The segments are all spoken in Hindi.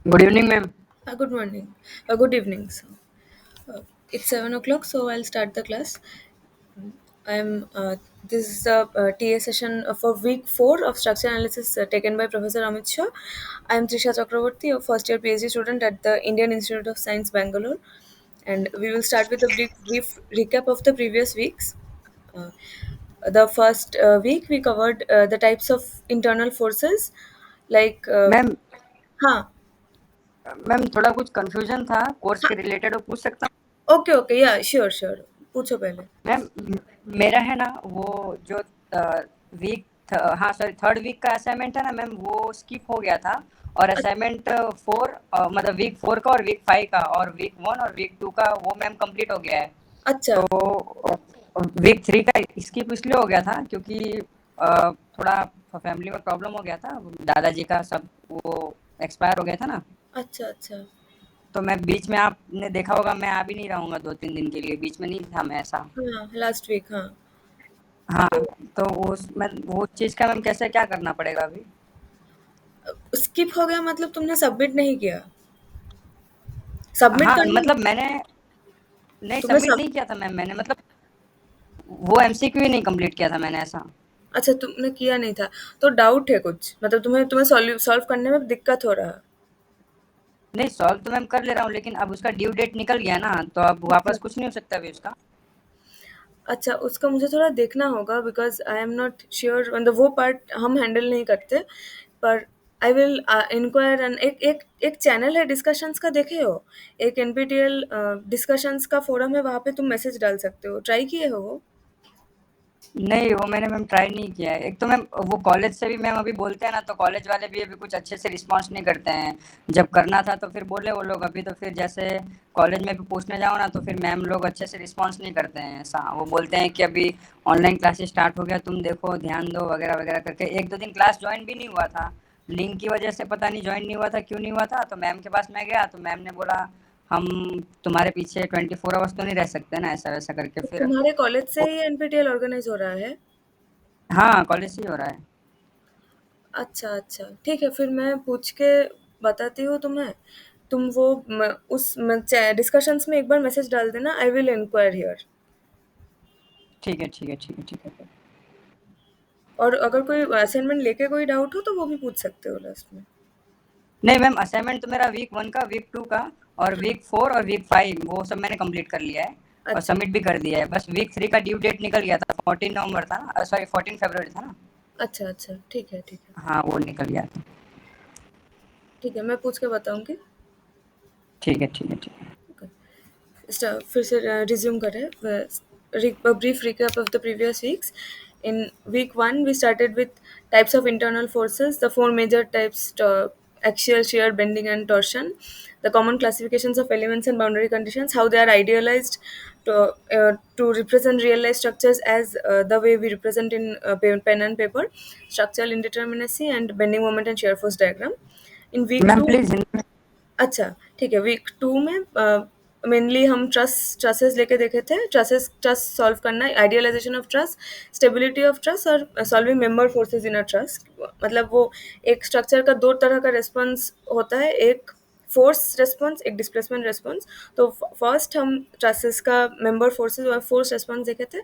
Good evening, ma'am. Good morning. Good evening. Uh, it's 7 o'clock, so I'll start the class. I'm. This is the TA session for week 4 of structure analysis taken by Professor Amit Shah. I'm Trisha Chakraborty, a first year PhD student at the Indian Institute of Science, Bangalore, and we will start with a brief recap of the previous weeks. Uh, the first week we covered the types of internal forces, like. Ma'am हाँ. मैम थोड़ा कुछ कंफ्यूजन था कोर्स के रिलेटेड वो पूछ सकता ओके ओके, या श्योर श्योर, पूछो पहले. हूँ मैम? मेरा है ना वो जो वीक हाँ सॉरी थर्ड वीक का असाइनमेंट है ना मैम, वो स्किप हो गया था। और असाइनमेंट फोर मतलब वीक फोर का और वीक फाइव का और वीक वन और वीक टू का वो मैम कंप्लीट हो गया है। अच्छा. तो वीक थ्री का स्किप इसलिए हो गया था क्योंकि थोड़ा फैमिली में प्रॉब्लम हो गया था, दादाजी का सब वो एक्सपायर हो गया था ना। अच्छा अच्छा. तो मैं बीच में, आपने देखा होगा मैं आ भी नहीं रहूँगा 2-3 दिन के लिए, बीच में नहीं था मैं ऐसा। हाँ, लास्ट वीक, हाँ. हाँ, तो उसमें वो चीज़ का मैम कैसे क्या करना पड़ेगा अभी? स्किप हो गया मतलब तुमने सबमिट नहीं किया? सबमिट हाँ, करना. मतलब मैंने नहीं तुमने सबमिट सब नहीं किया था मैम, मैंने मतलब वो एमसीक्यू ही नहीं कंप्लीट किया था मैंने ऐसा। अच्छा, तुमने किया नहीं था. तो डाउट है कुछ, मतलब तुम्हें तुम्हें सॉल्व करने में दिक्कत हो रहा नहीं सॉल्व तो मैम कर ले रहा हूँ, लेकिन अब उसका ड्यू डेट निकल गया ना, तो अब है. वापस कुछ नहीं हो सकता अभी उसका। अच्छा, उसका मुझे थोड़ा देखना होगा, because I am not sure, मतलब वो पार्ट हम हैंडल नहीं करते. पर आई विल इंक्वायर. एंड एक एक एक चैनल है डिस्कशंस का, देखे हो? एक एनपीटीएल डिस्कशंस का फोरम है, वहाँ पे तुम मैसेज डाल सकते हो. ट्राई किए हो वो? नहीं, वो मैंने मैम ट्राई नहीं किया है। एक तो मैम वो कॉलेज से भी मैम अभी बोलते हैं ना, तो कॉलेज वाले भी अभी कुछ अच्छे से रिस्पॉन्स नहीं करते हैं। जब करना था तो फिर बोले वो लोग, अभी तो फिर जैसे कॉलेज में भी पूछने जाओ ना, तो फिर मैम लोग अच्छे से रिस्पॉन्स नहीं करते हैं ऐसा। वो बोलते हैं कि अभी ऑनलाइन क्लासेस स्टार्ट हो गया, तुम देखो, ध्यान दो वगैरह वगैरह करके। 1-2 दिन क्लास जॉइन भी नहीं हुआ था। लिंक की वजह से पता नहीं जॉइन नहीं हुआ था, क्यों नहीं हुआ था? तो मैम के पास मैं गया, तो मैम ने बोला, "हम तुम्हारे पीछे 24 आवर्स तो नहीं रह सकते ना", ऐसा-वैसा करके फिर। तुम्हारे कॉलेज से ही एनपीटीएल ऑर्गेनाइज हो रहा है? हाँ, कॉलेज से ही हो रहा है। अच्छा अच्छा, ठीक है, फिर मैं पूछ के बताती हूँ तुम्हें. तुम वो उस डिस्कशंस में एक बार मैसेज डाल देना. I will inquire here. ठीक है, ठीक है, ठीक है, ठीक है। और अगर कोई असाइनमेंट लेके कोई डाउट हो तो वो भी पूछ सकते हो लास्ट में. नहीं मैम, असाइनमेंट तो मेरा वीक 1 का, वीक 2 का और वीक 4 और वीक 5 वो सब मैंने कंप्लीट कर लिया है और अच्छा सबमिट भी कर दिया है। बस वीक 3 का ड्यू डेट निकल गया था, 14 नवंबर था ना, सॉरी 14 फरवरी था ना? अच्छा अच्छा, ठीक है ठीक है. हाँ, वो निकल गया था। ठीक है, मैं पूछ के बताऊंगी. ठीक है, ठीक है, ठीक है। फिर से रिज्यूम करें. A brief recap of the previous weeks. In week 1 we started with types of internal forces, the four major types: axial, shear, bending and torsion, the common classifications of elements and boundary conditions, how they are idealized to represent real life structures as the way we represent in pen and paper, structural indeterminacy and bending moment and shear force diagram. In week ma'am 2. Please Hindi में। अच्छा, ठीक है. वीक 2 में मेनली हम ट्रसेस लेके देखे थे. ट्रस सॉल्व करना, idealisation of truss, stability of truss और solving member forces in a truss. मतलब वो एक स्ट्रक्चर का दो तरह का रेस्पॉन्स होता है, एक फोर्स रेस्पॉन्स, एक डिस्प्लेसमेंट रेस्पॉन्स. तो फर्स्ट हम ट्रसेस का मेंबर फोर्सेस और फोर्स रेस्पॉन्स देखे थे,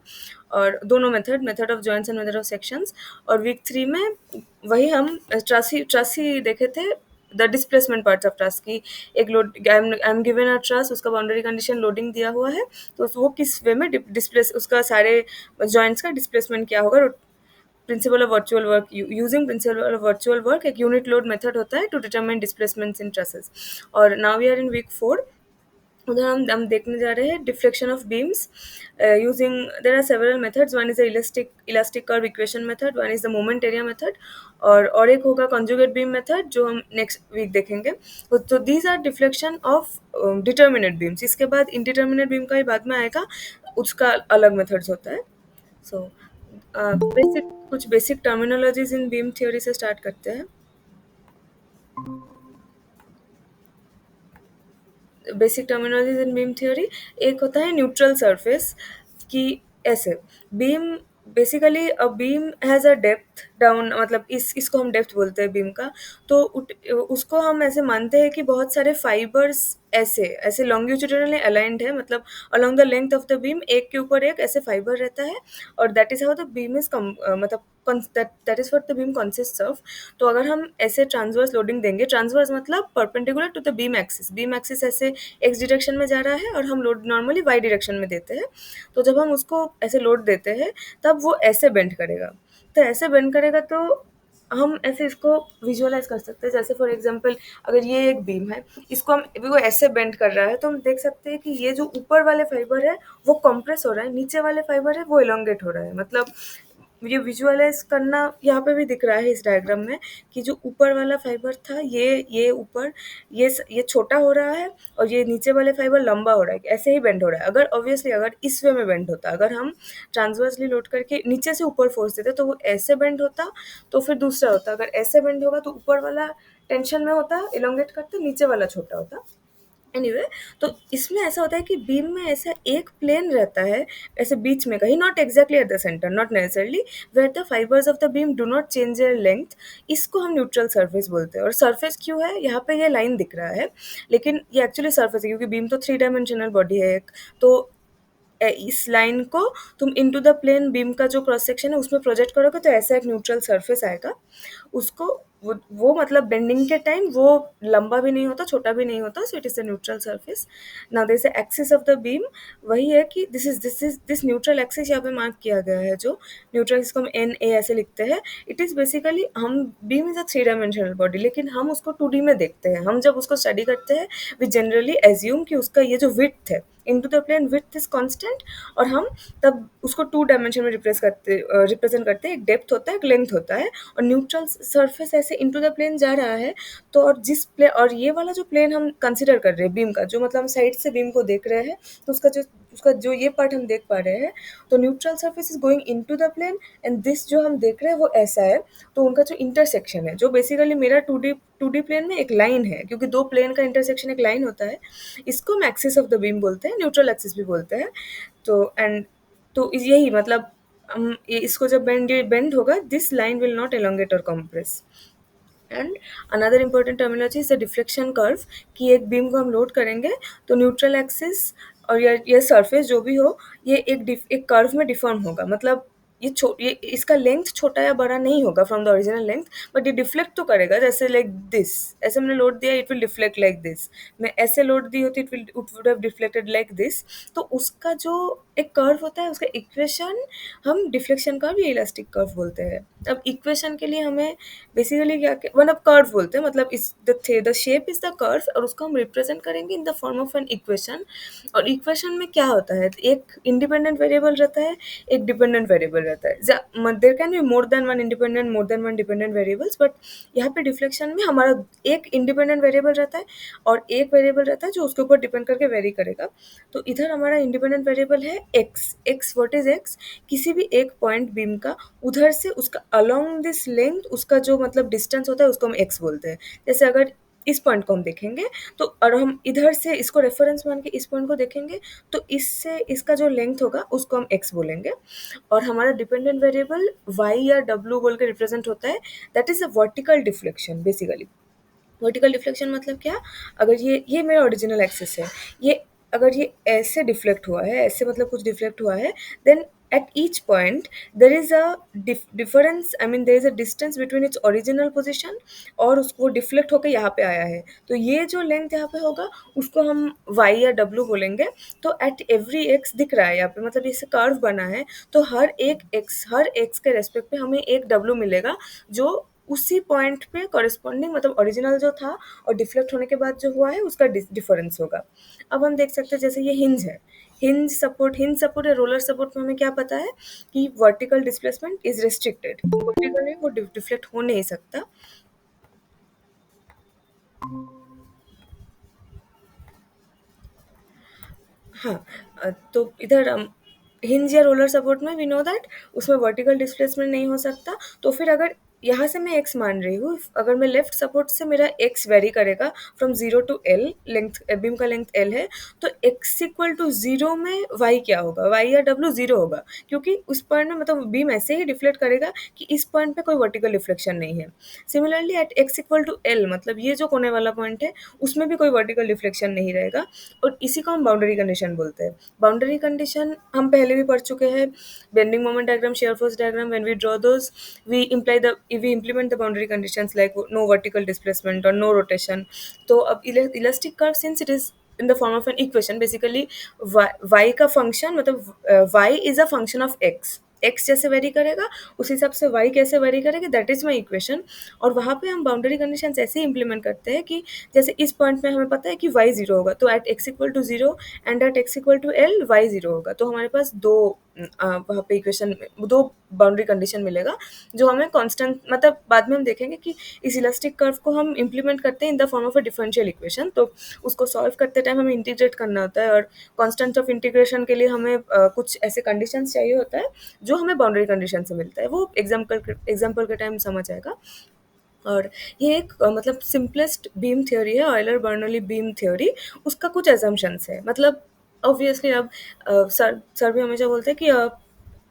और दोनों method of joints and method of sections. और वीक 3 में वही हम ट्रस ही देखे थे, the displacement parts of truss की. एक load, I am given a truss, उसका बाउंड्री कंडीशन लोडिंग दिया हुआ है, तो वो किस वे में डिस्प्लेस, उसका सारे जॉइंट्स का डिस्प्लेसमेंट क्या होगा. Principle of virtual work, using principle of virtual work एक यूनिट लोड मेथड होता है to determine displacements in trusses. और now we are in week 4. उधर हम देखने जा रहे हैं deflection of beams using. There are several methods. One is the elastic curve equation method, one is the moment area method, और एक होगा कॉन्जुगेट बीम मेथड जो हम नेक्स्ट वीक देखेंगे. तो these are deflection of determinate beams. इसके बाद इनडिटर्मिनेट बीम का ही बाद में आएगा, उसका अलग मेथड्स होता है. सो बेसिक, कुछ बेसिक टर्मिनोलॉजीज इन बीम थ्योरी से स्टार्ट करते हैं. बेसिक टर्मिनोलॉजीज इन बीम थ्योरी. एक होता है न्यूट्रल सरफेस, कि ऐसे beam basically a beam has a depth down, मतलब इस इसको हम डेप्थ बोलते हैं बीम का। तो उसको हम ऐसे मानते हैं कि बहुत सारे फाइबर्स ऐसे ऐसे लॉन्गिट्यूडिनली अलाइंड है, मतलब along the length of the beam एक के ऊपर एक ऐसे फाइबर रहता है, और that is how the beam is मतलब that is what the beam consist of. तो अगर हम ऐसे ट्रांसवर्स लोडिंग देंगे, ट्रांसवर्स मतलब perpendicular to the beam axis ऐसे एक्स डायरेक्शन में जा रहा है और हम लोड नॉर्मली वाई डायरेक्शन में देते हैं। तो जब हम उसको ऐसे लोड देते हैं तब वो ऐसे बेंड करेगा। तो ऐसे बेंड करेगा तो हम ऐसे इसको विजुअलाइज कर सकते हैं, जैसे फॉर एग्जांपल अगर ये एक बीम है, इसको हम अभी वो ऐसे बेंड कर रहा है, तो हम देख सकते हैं कि ये जो ऊपर वाले फाइबर है वो कंप्रेस हो रहा है, नीचे वाले फाइबर है वो इलोंगेट हो रहा है। मतलब ये विजुअलाइज करना यहाँ पे भी दिख रहा है इस डायग्राम में कि जो ऊपर वाला फाइबर था ये ऊपर ये छोटा हो रहा है और ये नीचे वाले फाइबर लंबा हो रहा है, ऐसे ही बेंड हो रहा है। अगर ऑब्वियसली अगर इस वे में बेंड होता, अगर हम ट्रांसवर्सली लोड करके नीचे से ऊपर फोर्स देते तो वो ऐसे बेंड होता, तो फिर दूसरा होता। अगर ऐसे बेंड होगा तो ऊपर वाला टेंशन में होता, इलोंगेट करते, नीचे वाला छोटा होता। एनीवे तो इसमें ऐसा होता है कि बीम में ऐसा एक प्लेन रहता है ऐसे बीच में कहीं, not exactly at the centre, not necessarily, where the fibres of the beam do not change their length. इसको हम न्यूट्रल सरफेस बोलते हैं। और सरफेस क्यों है, यहाँ पे ये लाइन दिख रहा है लेकिन ये एक्चुअली सरफेस है क्योंकि बीम तो थ्री डायमेंशनल बॉडी है एक। तो इस लाइन को तुम इनटू द प्लेन बीम का जो क्रॉस सेक्शन है उसमें प्रोजेक्ट करोगे तो ऐसा एक न्यूट्रल सरफेस आएगा। उसको वो मतलब बेंडिंग के टाइम वो लंबा भी नहीं होता छोटा भी नहीं होता, so it is the neutral surface. Now this axis of the beam वही है कि दिस न्यूट्रल एक्सिस यहाँ पे मार्क किया गया है, जो न्यूट्रल इसको हम एन ए ऐसे लिखते हैं। इट इज़ बेसिकली, हम beam is a three dimensional body लेकिन हम उसको टू डी में देखते हैं। हम जब उसको स्टडी करते हैं वी जनरली एज्यूम कि उसका ये जो विड्थ है into the plane width is constant, और हम तब उसको टू डायमेंशन में रिप्रेजेंट करते हैं। एक डेप्थ होता है एक लेंथ होता है, और न्यूट्रल सरफेस ऐसे इनटू द प्लेन जा रहा है। तो और जिस प्लेन, और ये वाला जो प्लेन हम कंसिडर कर रहे हैं बीम का, जो मतलब हम साइड से बीम को देख रहे हैं, तो उसका जो ये पार्ट हम देख पा रहे हैं, तो neutral surface is going into the plane and this जो हम देख रहे हैं वो ऐसा है। तो उनका जो इंटरसेक्शन है, जो बेसिकली मेरा टू डी प्लेन में एक लाइन है, क्योंकि दो प्लेन का इंटरसेक्शन एक लाइन होता है, इसको हम एक्सिस ऑफ द बीम बोलते हैं, न्यूट्रल एक्सिस भी बोलते हैं। तो एंड तो यही मतलब हम इसको जब बेंड होगा this line will not elongate और compress. And another important terminology is the deflection curve, कि एक बीम को हम लोड करेंगे तो न्यूट्रल एक्सिस और ये सरफेस जो भी हो ये एक कर्व में डिफॉर्म होगा। मतलब ये इसका लेंथ छोटा या बड़ा नहीं होगा from the original length, but ये डिफ्लेक्ट तो करेगा, जैसे लाइक दिस, ऐसे मैंने लोड दिया it will deflect like this, मैं ऐसे लोड दी होती it would have deflected like this. तो उसका जो एक कर्व होता है उसका इक्वेशन हम डिफ्लेक्शन कर्व या इलास्टिक कर्व बोलते हैं। अब इक्वेशन के लिए हमें बेसिकली क्या मतलब कर्व बोलते हैं, मतलब इस the shape is the curve, और उसको हम रिप्रेजेंट करेंगे in the form of an equation. और इक्वेशन में क्या होता है, एक इंडिपेंडेंट वेरिएबल रहता है एक डिपेंडेंट वेरिएबल रहता है। There can be more than one independent more than one dependent variables, but यहाँ पे डिफ्लेक्शन में हमारा एक इंडिपेंडेंट वेरिएबल रहता है और एक वेरिएबल रहता है जो उसके ऊपर डिपेंड करके वेरी करेगा। तो इधर हमारा इंडिपेंडेंट वेरिएबल है x. X what is x, किसी भी एक पॉइंट बीम का उधर से उसका अलोंग दिस लेंथ उसका जो मतलब डिस्टेंस होता है उसको हम एक्स बोलते हैं। जैसे अगर इस पॉइंट को हम देखेंगे तो, और हम इधर से इसको रेफरेंस मान के इस पॉइंट को देखेंगे तो इससे इसका जो लेंथ होगा उसको हम एक्स बोलेंगे। और हमारा डिपेंडेंट वेरिएबल वाई या डब्ल्यू बोल के रिप्रेजेंट होता है, that is a vertical deflection. Basically vertical deflection मतलब क्या, अगर ये मेरा ओरिजिनल एक्सिस है, ये अगर ये ऐसे डिफ्लेक्ट हुआ है, ऐसे मतलब कुछ डिफ्लेक्ट हुआ है, then at each point there is a difference, I mean there is a distance between its original position और उसको डिफ्लेक्ट होकर यहाँ पे आया है। तो ये जो लेंथ यहाँ पे होगा उसको हम y या w बोलेंगे। तो एट एवरी x दिख रहा है यहाँ पे, मतलब इसे कर्व बना है, तो हर x के रेस्पेक्ट पे हमें एक w मिलेगा जो उसी पॉइंट पे कॉरेस्पॉन्डिंग मतलब ओरिजिनल जो था और डिफ्लेक्ट होने के बाद जो हुआ है उसका डिफरेंस होगा। अब हम देख सकते हैं जैसे ये हिंज है, हिंज सपोर्ट या रोलर सपोर्ट में हमें क्या पता है कि vertical displacement is restricted, vertically वो डिफ्लेक्ट हो नहीं सकता। हाँ, तो इधर हिंज या रोलर सपोर्ट में वी नो दैट उसमें वर्टिकल डिस्प्लेसमेंट नहीं हो सकता। तो फिर अगर यहाँ से मैं x मान रही हूँ, अगर मैं लेफ्ट सपोर्ट से मेरा x वेरी करेगा from 0 to l, length beam का लेंथ l है, तो x इक्वल टू 0 में y क्या होगा, y या w 0 होगा, क्योंकि उस पॉइंट में मतलब बीम ऐसे ही डिफ्लेक्ट करेगा कि इस पॉइंट पे कोई वर्टिकल डिफ्लेक्शन नहीं है। Similarly at x equal to l, मतलब ये जो कोने वाला पॉइंट है उसमें भी कोई वर्टिकल डिफ्लेक्शन नहीं रहेगा, और इसी को हम बाउंड्री कंडीशन बोलते हैं। बाउंड्री कंडीशन हम पहले भी पढ़ चुके हैं, bending moment diagram, shear force diagram, when we draw those we implement the boundary conditions like no vertical displacement or no rotation. तो अब elastic curve, since it is in the form of an equation, basically y का function मतलब y is a function of x जैसे वेरी करेगा उस हिसाब से y कैसे वेरी करेगा, दैट इज माई इक्वेशन। और वहाँ पे हम बाउंड्री कंडीशंस ऐसे ही इंप्लीमेंट करते हैं कि जैसे इस पॉइंट में हमें पता है कि y 0 होगा, तो at x equal to 0 and at x equal to l y 0 होगा, तो हमारे पास दो वहाँ पे इक्वेशन, दो बाउंड्री कंडीशन मिलेगा जो हमें कांस्टेंट, मतलब बाद में हम देखेंगे कि इस इलास्टिक कर्व को हम इंप्लीमेंट करते हैं in the form of a differential equation, तो उसको सॉल्व करते टाइम हमें इंटीग्रेट करना होता है, और कांस्टेंट ऑफ इंटीग्रेशन के लिए हमें कुछ ऐसे कंडीशंस चाहिए होता है जो हमें बाउंड्री कंडीशन से मिलता है, वो एग्जाम्पल के टाइम समझ आएगा। और ये एक मतलब सिंपलेस्ट बीम थ्योरी है, ऑयलर बर्नौली बीम थ्योरी, उसका कुछ एजम्पशंस है, मतलब ऑब्वियसली अब सर भी हमेशा बोलते हैं कि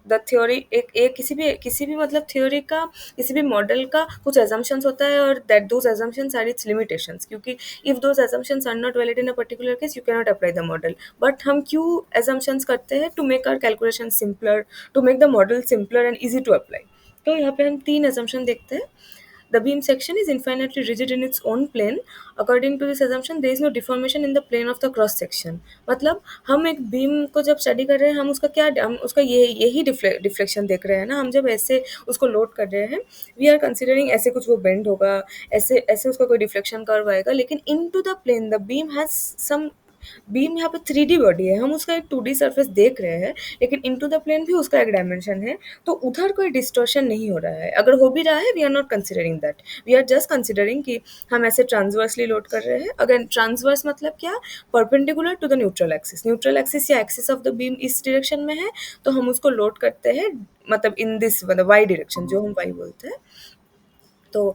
द थ्योरी एक किसी भी मतलब थ्योरी का, किसी भी मॉडल का कुछ एजम्पशंस होता है, और that those assumptions are its limitations, क्योंकि if those assumptions are not valid in a particular case you can not apply the model. But हम क्यों एजम्पशंस करते हैं, to make our calculation simpler, to make the model simpler and easy to apply. तो यहाँ पे हम 3 एजम्पशन देखते हैं। The beam section is infinitely rigid in its own plane. According to this assumption, there is no deformation in the plane of the cross section. मतलब हम एक बीम को जब स्टडी कर रहे हैं, हम उसका क्या, हम उसका यही डिफ्लेक्शन देख रहे हैं ना, हम जब ऐसे उसको लोड कर रहे हैं, वी आर कंसिडरिंग ऐसे कुछ वो बेंड होगा, ऐसे ऐसे उसका कोई डिफ्लेक्शन कर्व आएगा, लेकिन in to the plane the beam has some, beam यहाँ पे 3D बॉडी है, हम उसका एक 2D सरफेस देख रहे हैं, लेकिन इनटू द प्लेन भी उसका एक डायमेंशन है, तो उधर कोई डिस्टॉर्शन नहीं हो रहा है। अगर हो भी रहा है, we are not considering that, we are just considering कि हम ऐसे ट्रांसवर्सली लोड कर रहे हैं। अगर ट्रांसवर्स मतलब क्या, perpendicular to the neutral axis, neutral axis या एक्सिस ऑफ द बीम इस डायरेक्शन में है, तो हम उसको लोड करते हैं मतलब इन दिस मतलब वाई डायरेक्शन, जो हम वाई बोलते हैं। तो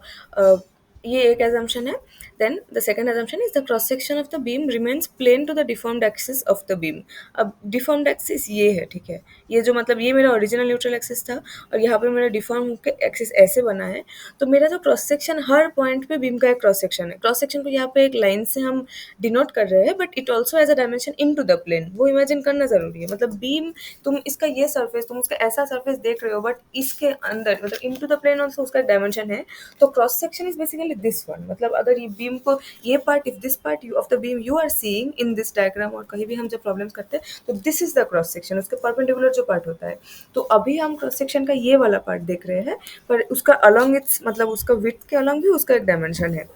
ये एक assumption है। Then the second assumption is the cross section of the beam remains plane to the deformed axis of the beam. अब deformed axis ये है, ठीक है, ये जो मतलब ये मेरा original neutral axis था, और यहाँ पे मेरा deform होकर axis ऐसे बना है, तो मेरा जो cross section हर point पे beam का एक cross section है, cross section को यहाँ पे एक line से हम denote कर रहे हैं, but it also has a dimension into the plane, वो imagine करना ज़रूरी है। मतलब beam, तुम इसका ये surface, तुम उसका ऐसा surface देख रहे हो, but इसके अंदर मतलब into the plane also उसका dimension है, तो cross section is basically this one. मतलब अगर ये बीम को, ये part, if this part of the beam you are seeing in this diagram, और कहीं भी हम जब प्रॉब्लम्स करते हैं, तो this is the cross section, उसके परपेंडिकुलर जो पार्ट होता है। तो अभी हम क्रॉस सेक्शन का ये वाला पार्ट देख रहे हैं, पर उसका अलॉन्ग इट्स मतलब उसका विड्थ के अलॉन्ग भी उसका एक डायमेंशन है।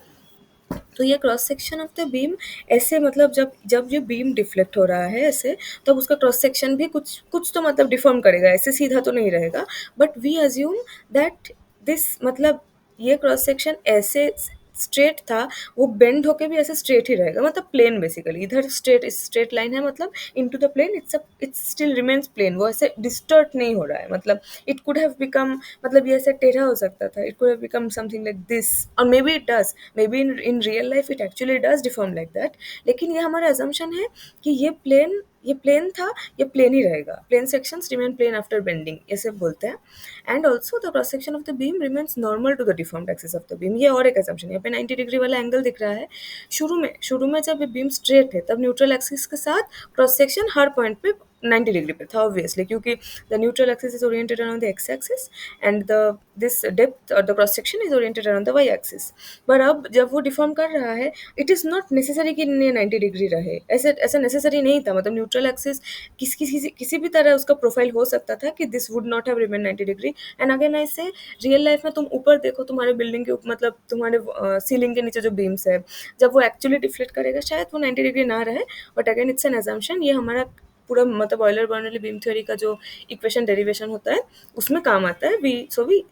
तो ये cross section of the beam ऐसे, मतलब जब जब ये बीम डिफ्लेक्ट हो रहा है ऐसे, तब उसका क्रॉस सेक्शन भी कुछ कुछ तो मतलब डिफॉर्म करेगा, ऐसे सीधा तो नहीं रहेगा, but we assume that this, मतलब ये क्रॉस सेक्शन ऐसे स्ट्रेट था, वो बेंड होके भी ऐसे स्ट्रेट ही रहेगा, मतलब प्लेन बेसिकली, इधर स्ट्रेट लाइन है, मतलब into the plane it's still remains plane, वो ऐसे डिस्टर्ट नहीं हो रहा है। मतलब इट कुड हैव बिकम, मतलब ये ऐसे टेढ़ा हो सकता था, it could have become something like this, और maybe it does, maybe in real life it actually does deform like that, लेकिन ये हमारा अजम्पशन है कि ये प्लेन था, ये प्लेन ही रहेगा, plane sections remain plane after bending, ऐसे बोलते हैं। And also the cross section of the beam remains normal to the deformed axis of the beam, ये और एक assumption है। यहाँ पे 90 डिग्री वाला एंगल दिख रहा है। शुरू में जब ये बीम स्ट्रेट है, तब न्यूट्रल एक्सिस के साथ क्रॉस सेक्शन हर पॉइंट पे 90 डिग्री पे था, ऑब्वियसली, क्योंकि the neutral axis is oriented around the x axis and the this depth और the cross section is oriented around the y axis. पर अब जब वो डिफॉर्म कर रहा है, इट इज़ नॉट नेसेसरी कि ये 90 डिग्री रहे, ऐसे ऐसा नेसेसरी नहीं था। मतलब न्यूट्रल एक्सिस किसी भी तरह उसका प्रोफाइल हो सकता था कि this would not have remain 90 degree. And again I से, रियल लाइफ में तुम ऊपर देखो, तुम्हारे बिल्डिंग के ऊपर, मतलब तुम्हारे सीलिंग के नीचे जो बीम्स है, जब वो एक्चुअली डिफ्लेक्ट करेगा, शायद वो 90 डिग्री ना रहे, but again it's an assumption. ये हमारा पूरा मतलब ऑयलर बर्नौली बीम थ्योरी का जो इक्वेशन डेरिवेशन होता है, उसमें काम आता है। We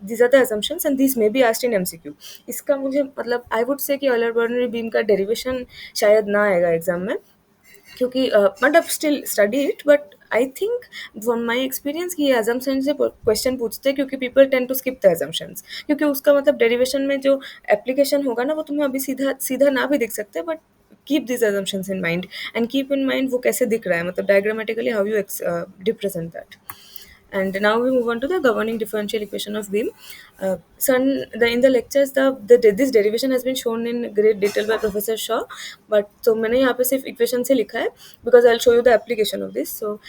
these are the assumptions and this may be asked in MCQ. इसका मुझे मतलब आई वुड से कि ऑयलर बर्नौली बीम का डेरिवेशन शायद ना आएगा एग्जाम में, क्योंकि मतलब still study it, but I think from my experience कि ये assumption से क्वेश्चन पूछते हैं क्योंकि people tend to skip the assumptions, क्योंकि उसका मतलब डेरिवेशन में जो एप्लीकेशन होगा ना वो तुम्हें अभी सीधा सीधा ना भी दिख सकते, but keep this assumptions in mind and keep in mind वो कैसे दिख रहा है, मतलब diagrammatically how you represent that. And now we move on to the governing differential equation of beam. In the lectures, this derivation has been shown in great detail by Professor Shaw. But so मैंने यहाँ पे सिर्फ equation से लिखा है because I'll show you the application of this. So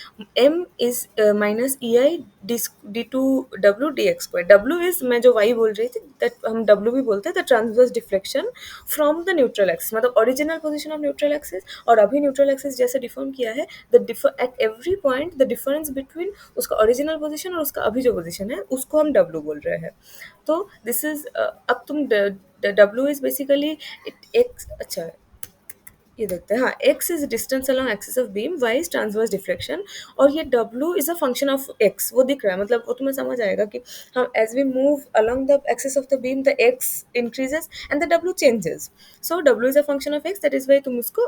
m is minus ei d2w dx square. W is मैं जो y बोल रही थी that हम w भी बोलते हैं, the transverse deflection from the neutral axis, मतलब original position of neutral axis, और अभी neutral axis जैसे डिफॉर्म किया है at every point the difference between उसका ओरिजिनल पोजीशन और उसका अभी जो पोजीशन है उसको हम W बोल रहे हैं. तो दिस इज अब तुम W इज बेसिकली एक्स, अच्छा ये देखते हैं, हाँ x is distance along axis of beam, y is transverse deflection, और ये w is a function of x, वो दिख रहा है, मतलब वो तुम्हें समझ आएगा कि हम as we move along the axis of the beam the x increases and the w changes. So w is a function of x, that is why तुम उसको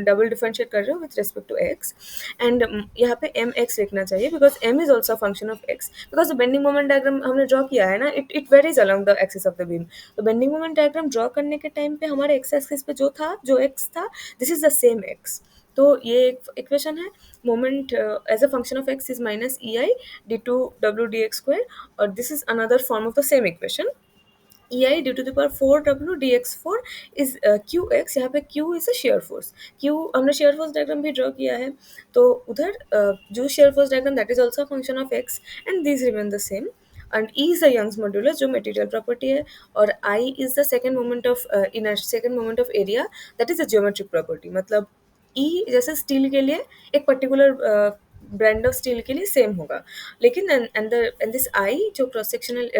डबल डिफरेंशिएट कर रहे हो with respect to x. And यहाँ पे एम एक्स लिखना चाहिए because m is also function of x, because bending moment diagram हमने ड्रॉ किया है ना, it varies along the axis of the beam. तो बेंडिंग मोमेंट डायग्राम ड्रॉ करने के टाइम पे हमारे एक्स एक्सिस पे जो x था, this is the same x. तो ये एक इक्वेशन है, moment as a function of x is minus E I D two W D x square, और this is another form of the same equation. E I D to the power 4w dx4 is Q X, यहाँ पे q is a shear force. q हमने शेयर फोर्स डायग्राम भी ड्रॉ किया है, तो उधर जो share force diagram that is also function of x and these remain the same. And E is the Young's modulus जो मटेरियल प्रॉपर्टी है, और I is the second moment of second moment of area, that is a geometric property. मतलब E जैसे स्टील के लिए एक पर्टिकुलर ब्रांड ऑफ स्टील के लिए सेम होगा, लेकिन एंड दिस I जो क्रॉस सेक्शनल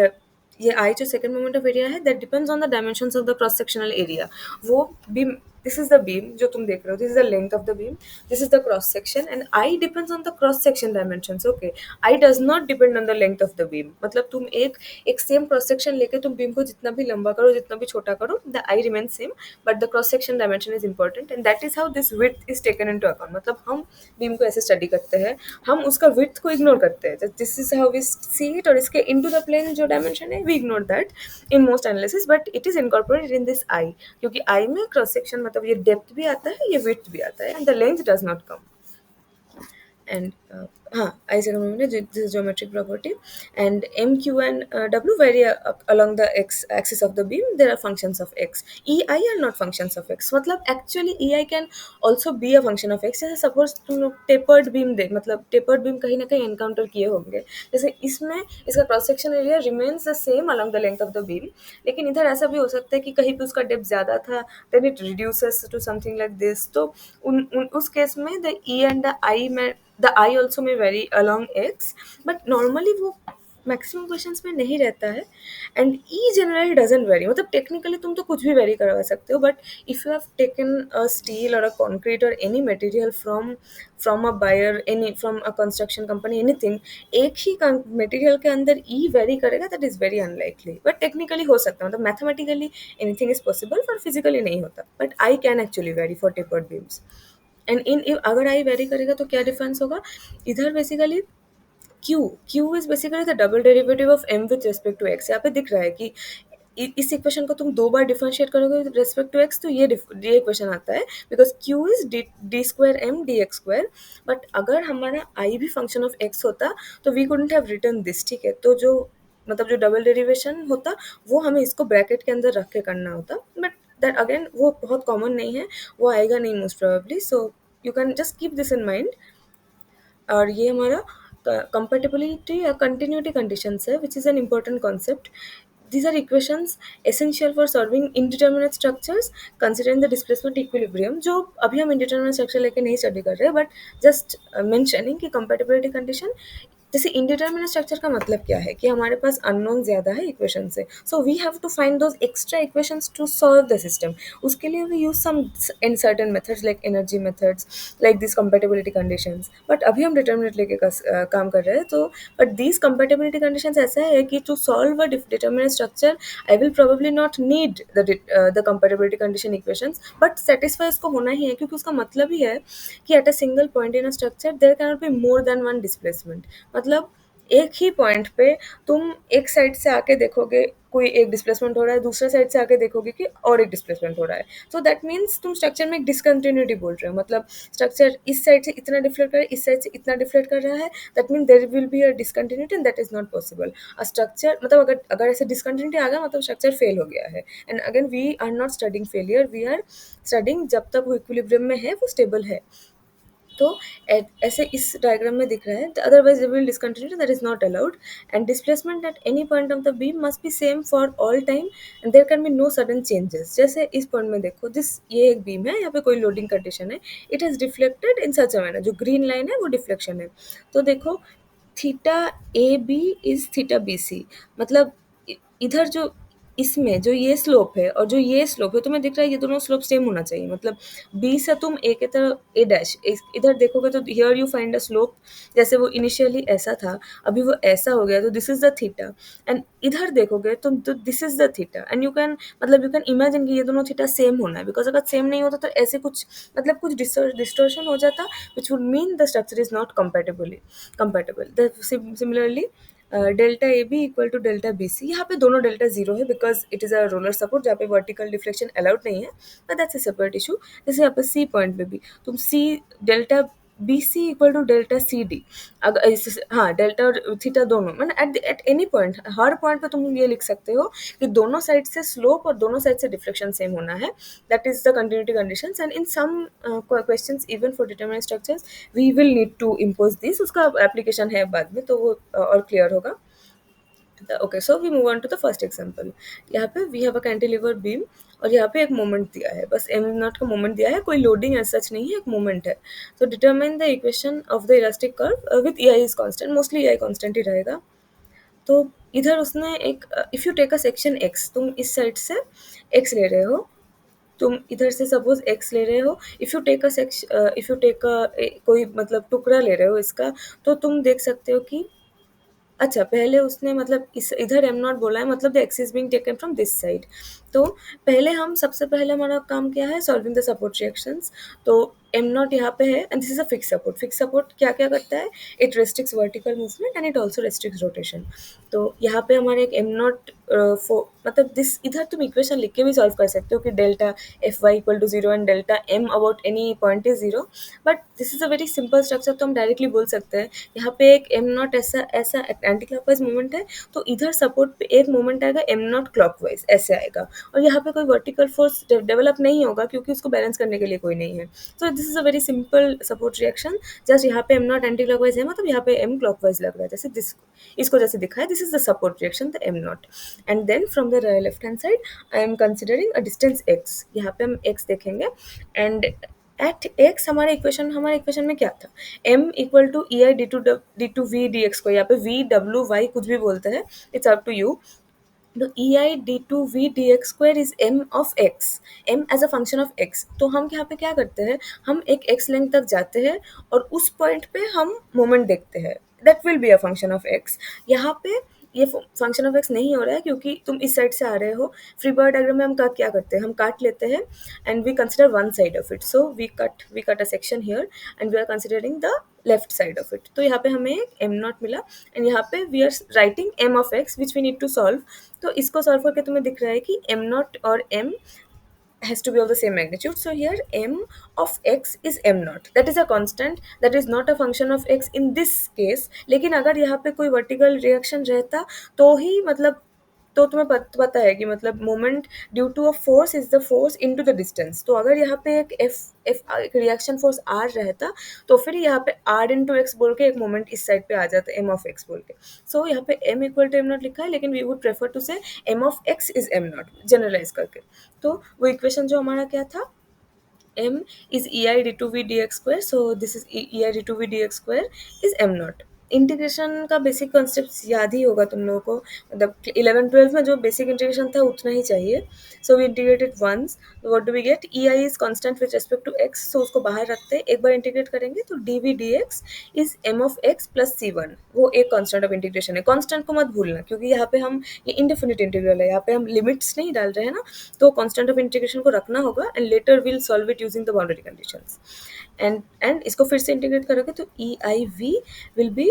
ये I जो सेकंड मोमेंट ऑफ एरिया है that depends on the dimensions of the cross sectional area. वो beam, this is the beam जो तुम देख रहे हो, this is the length of the beam, this is the cross section, and I depends on the cross section dimensions. Okay, I does not depend on the length of the beam, मतलब तुम एक सेम क्रॉस सेक्शन लेके तुम बीम को जितना भी लंबा करो जितना भी छोटा करो, the I remain same, but the cross section dimension is important, and that is how this width is taken into account. मतलब हम बीम को ऐसे स्टडी करते हैं, हम उसका विड्थ को इग्नोर करते हैं, this is how we see it, और इसके इनटू द प्लेन जो डायमेंशन है we ignore that in most analysis, but it is incorporated in this I, क्योंकि I में क्रॉस सेक्शन मतलब ये डेप्थ भी आता है, ये विड्थ भी आता है, and the length does not come. And हाँ, I is this is geometric property, and m, q and w vary along the x axis of the beam. There are functions of x. E I are not functions of x. मतलब actually E I can also be a function of x. जैसे suppose तुम लोग tapered beam दे, मतलब tapered beam कहीं ना कहीं encounter किए होंगे, जैसे इसमें इसका cross section area remains the same along the length of the beam, लेकिन इधर ऐसा भी हो सकता है कि कहीं पे उसका depth ज़्यादा था, then it reduces to something like this. तो उस केस में the E and the I में the I also may vary along x, but normally वो मैक्सिमम क्वेश्चंस में नहीं रहता है, and E generally doesn't vary, मतलब टेक्निकली तुम तो कुछ भी वेरी करवा सकते हो, but if you have taken a steel और अ कॉन्क्रीट और any material from a buyer, any from a construction company, anything, एक ही मटेरियल के अंदर ई वेरी करेगा, that is very unlikely, but technically हो सकता है, मतलब मैथमेटिकली एनीथिंग इज पॉसिबल, पर फिजिकली नहीं होता, but I can actually vary for tapered beams. And अगर आई वेरी करेगा तो क्या डिफरेंस होगा, इधर basically q is basically the double derivative of m with respect to x. यहाँ पे दिख रहा है कि इस इक्वेशन को तुम दो बार डिफरेंशिएट करोगे विद रिस्पेक्ट टू x, तो ये इक्वेशन आता है because q is d square m d x square. But अगर हमारा i भी फंक्शन ऑफ x होता तो we couldn't have written this, ठीक है, तो जो मतलब जो डबल डेरिवेशन होता वो हमें इसको ब्रैकेट के अंदर रख के करना होता, बट दैट अगेन वो बहुत कॉमन नहीं है, वो आएगा नहीं most probably, so you can just keep this in mind. और ये हमारा compatibility या continuity conditions है, which is an important concept. These are equations essential for solving indeterminate structures considering the displacement equilibrium, जो अभी हम indeterminate structure लेके नहीं स्टडी कर रहे हैं, but just mentioning कि compatibility condition जैसे इंडिटरमिनेट स्ट्रक्चर का मतलब क्या है कि हमारे पास अननोन ज़्यादा है इक्वेशन से, so we have to find those extra equations to solve the system. उसके लिए we use some in certain methods like energy methods, like this compatibility conditions. But अभी हम डिटर्मिनेट लेके काम कर रहे हैं, तो बट दिस कंपेटेबिलिटी कंडीशंस ऐसा है कि to solve a determinate structure I will probably not need the compatibility condition equations, but satisfy इसको होना ही है, क्योंकि उसका मतलब ही है कि at a single point in a structure there can not be more than one displacement. मतलब एक ही पॉइंट पे तुम एक साइड से आके देखोगे कोई एक डिस्प्लेसमेंट हो रहा है, दूसरे साइड से आके देखोगे कि और एक डिस्प्लेसमेंट हो रहा है. सो दैट मीन्स तुम स्ट्रक्चर में एक डिसकंटिन्यूटी बोल रहे हो. मतलब स्ट्रक्चर इस साइड से इतना डिफ्लेक्ट कर रहा है, इस साइड से इतना डिफ्लेक्ट कर रहा है, that mean there will be a discontinuity and that is not possible. A structure मतलब अगर अगर ऐसे डिसकंटिन्यूटी आ गया मतलब स्ट्रक्चर फेल हो गया है. And again we are not studying failure, we are studying जब तक वो इक्विलिब्रियम में है, वो स्टेबल है. तो ऐसे इस डायग्राम में दिख रहा है, otherwise we will discontinue, that is not allowed. And displacement at any point of the beam must be same for all time and there can be no sudden changes. जैसे इस पॉइंट में देखो, दिस ये एक बीम है, यहाँ पे कोई लोडिंग कंडीशन है, it has deflected in such a manner, जो ग्रीन लाइन है वो डिफ्लेक्शन है. तो देखो theta A B is theta B C. मतलब इधर जो इसमें जो ये स्लोप है और जो ये स्लोप है, तुम्हें दिख रहा है ये दोनों स्लोप सेम होना चाहिए. मतलब बी से तुम ए के तरफ ए डैश इधर देखोगे तो here you find a slope, जैसे वो इनिशियली ऐसा था अभी वो ऐसा हो गया, तो this is the theta. And इधर देखोगे तो this is the theta. And you can मतलब यू कैन इमेजिन कि ये दोनों थीटा सेम होना है, बिकॉज अगर सेम नहीं होता तो ऐसे कुछ मतलब कुछ डिस्टोर्शन हो जाता, which would mean the structure is not compatible. Similarly delta A B equal to delta B C, यहाँ पे दोनों डेल्टा जीरो है because it is a roller support जहाँ पे वर्टिकल डिफ्लेक्शन अलाउड नहीं है, but that's a separate issue. जैसे यहाँ पे सी पॉइंट पे भी तुम C delta B C equal to delta C D, अगर हाँ डेल्टा और थीटा दोनों मतलब एट एनी पॉइंट, हर पॉइंट पे तुम ये लिख सकते हो कि दोनों साइड से स्लोप और दोनों साइड से डिफ्लेक्शन सेम होना है. That is the continuity conditions. And in some questions even for determinant structures we will need to impose this. उसका एप्लीकेशन है बाद में, तो वो और क्लियर होगा. Okay, so we move on to the first example. यहाँ पे we have a cantilever beam और यहाँ पे एक मोमेंट दिया है, बस एम नॉट का मोमेंट दिया है, कोई लोडिंग एज सच नहीं है, एक मोमेंट है. तो determine the equation of the elastic curve with E I is constant. Mostly E I constant ही रहेगा. तो इधर उसने एक if you take a section x, तुम इस साइड से एक्स ले रहे हो, तुम इधर से सपोज एक्स ले रहे हो. If you take a if you take कोई मतलब टुकड़ा ले रहे हो इसका, तो तुम देख सकते हो कि अच्छा पहले उसने मतलब इस इधर एम नॉट बोला है, मतलब the x is being taken from this side. तो पहले हम सबसे पहले हमारा काम क्या है, सॉल्विंग द सपोर्ट रिएक्शंस. तो एम नॉट यहाँ पे है and this is a fix support. Fix support क्या क्या करता है, it restricts vertical movement and it also restricts rotation. तो यहाँ पे हमारे एक एम नॉट मतलब दिस इधर तुम इक्वेशन लिख के भी सॉल्व कर सकते हो कि delta f y equal to zero and delta m about any point is zero. But this is a very simple structure, तो हम डायरेक्टली बोल सकते हैं यहाँ पे एक एम नॉट ऐसा ऐसा एंटी क्लॉकवाइज मूवमेंट है, तो इधर सपोर्ट पे एक मूवमेंट आएगा एम नॉट क्लॉकवाइज ऐसे आएगा, और यहाँ पे कोई वर्टिकल फोर्स डेवलप नहीं होगा क्योंकि उसको बैलेंस करने के लिए कोई नहीं है. So this is a very simple support reaction. Just यहाँ पे एम नॉट एंटी क्लॉकवाइज है, मतलब यहाँ पे एम क्लॉकवाइज लग रहा है, जैसे दिस इसको जैसे दिखा है, this is the support reaction the m naught. And then from the left hand side I am considering a distance x. यहाँ पे हम एक्स देखेंगे एंड एट एक्स हमारे इक्वेशन में क्या था, m equal to e I D two v d x, को यहाँ पे वी डब्ल्यू वाई कुछ भी बोलते हैं, इट्स अप टू यू. तो E I D two v d x square is M of x, M as a function of x. तो हम यहाँ पे क्या करते हैं, हम एक एक्स लेंथ तक जाते हैं और उस पॉइंट पे हम मोमेंट देखते हैं, that will be a function of x. यहाँ पे ये फंक्शन ऑफ एक्स नहीं हो रहा है क्योंकि तुम इस साइड से आ रहे हो. फ्री बॉडी डायग्राम में हम क्या करते हैं, हम काट लेते हैं and we consider one side of it. So we cut a section here and we are considering the left side of it. तो यहाँ पे हमें एक एम नॉट मिला एंड यहाँ पे we are writing m of x which we need to solve. तो इसको सॉल्व करके तुम्हें दिख रहा है कि एम नॉट और m has to be of the same magnitude. So here m of x is m naught. That is a constant. That is not a function of x in this case. लेकिन अगर यहाँ पे कोई vertical reaction रहता तो ही मतलब तो तुम्हें पता है कि मतलब moment due to a force is the force into the distance. तो अगर यहाँ पे एक f f reaction force r रहता तो फिर यहाँ पे आर इंटू एक्स बोल के एक मोमेंट इस साइड पे आ जाता एम ऑफ एक्स बोल के. सो यहाँ पे m equal to M naught लिखा है, लेकिन we would prefer to say m of x is m naught generalize करके. तो वो इक्वेशन जो हमारा क्या था, m is ei d2v dx square, so this is ei d2v dx square is m naught. Integration का बेसिक कॉन्सेप्ट याद ही होगा तुम लोगों को, मतलब 11-12 में जो बेसिक इंटीग्रेशन था उतना ही चाहिए. So we integrated once, what do we get, E I is constant with respect to x, so उसको बाहर रखते हैं. एक बार इंटीग्रेट करेंगे तो d v d x is M of x plus c one, वो एक कॉन्स्टेंट ऑफ इंटीग्रेशन है. कॉन्स्टेंट को मत भूलना क्योंकि यहाँ पे हम, ये इंडेफिनिट इंटीग्रल है, यहाँ पे हम लिमिट्स नहीं डाल रहे हैं ना, तो कॉन्स्टेंट ऑफ इंटीग्रेशन को रखना होगा and later will solve it using the boundary conditions. And इसको फिर से इंटीग्रेट करोगे तो E I v will be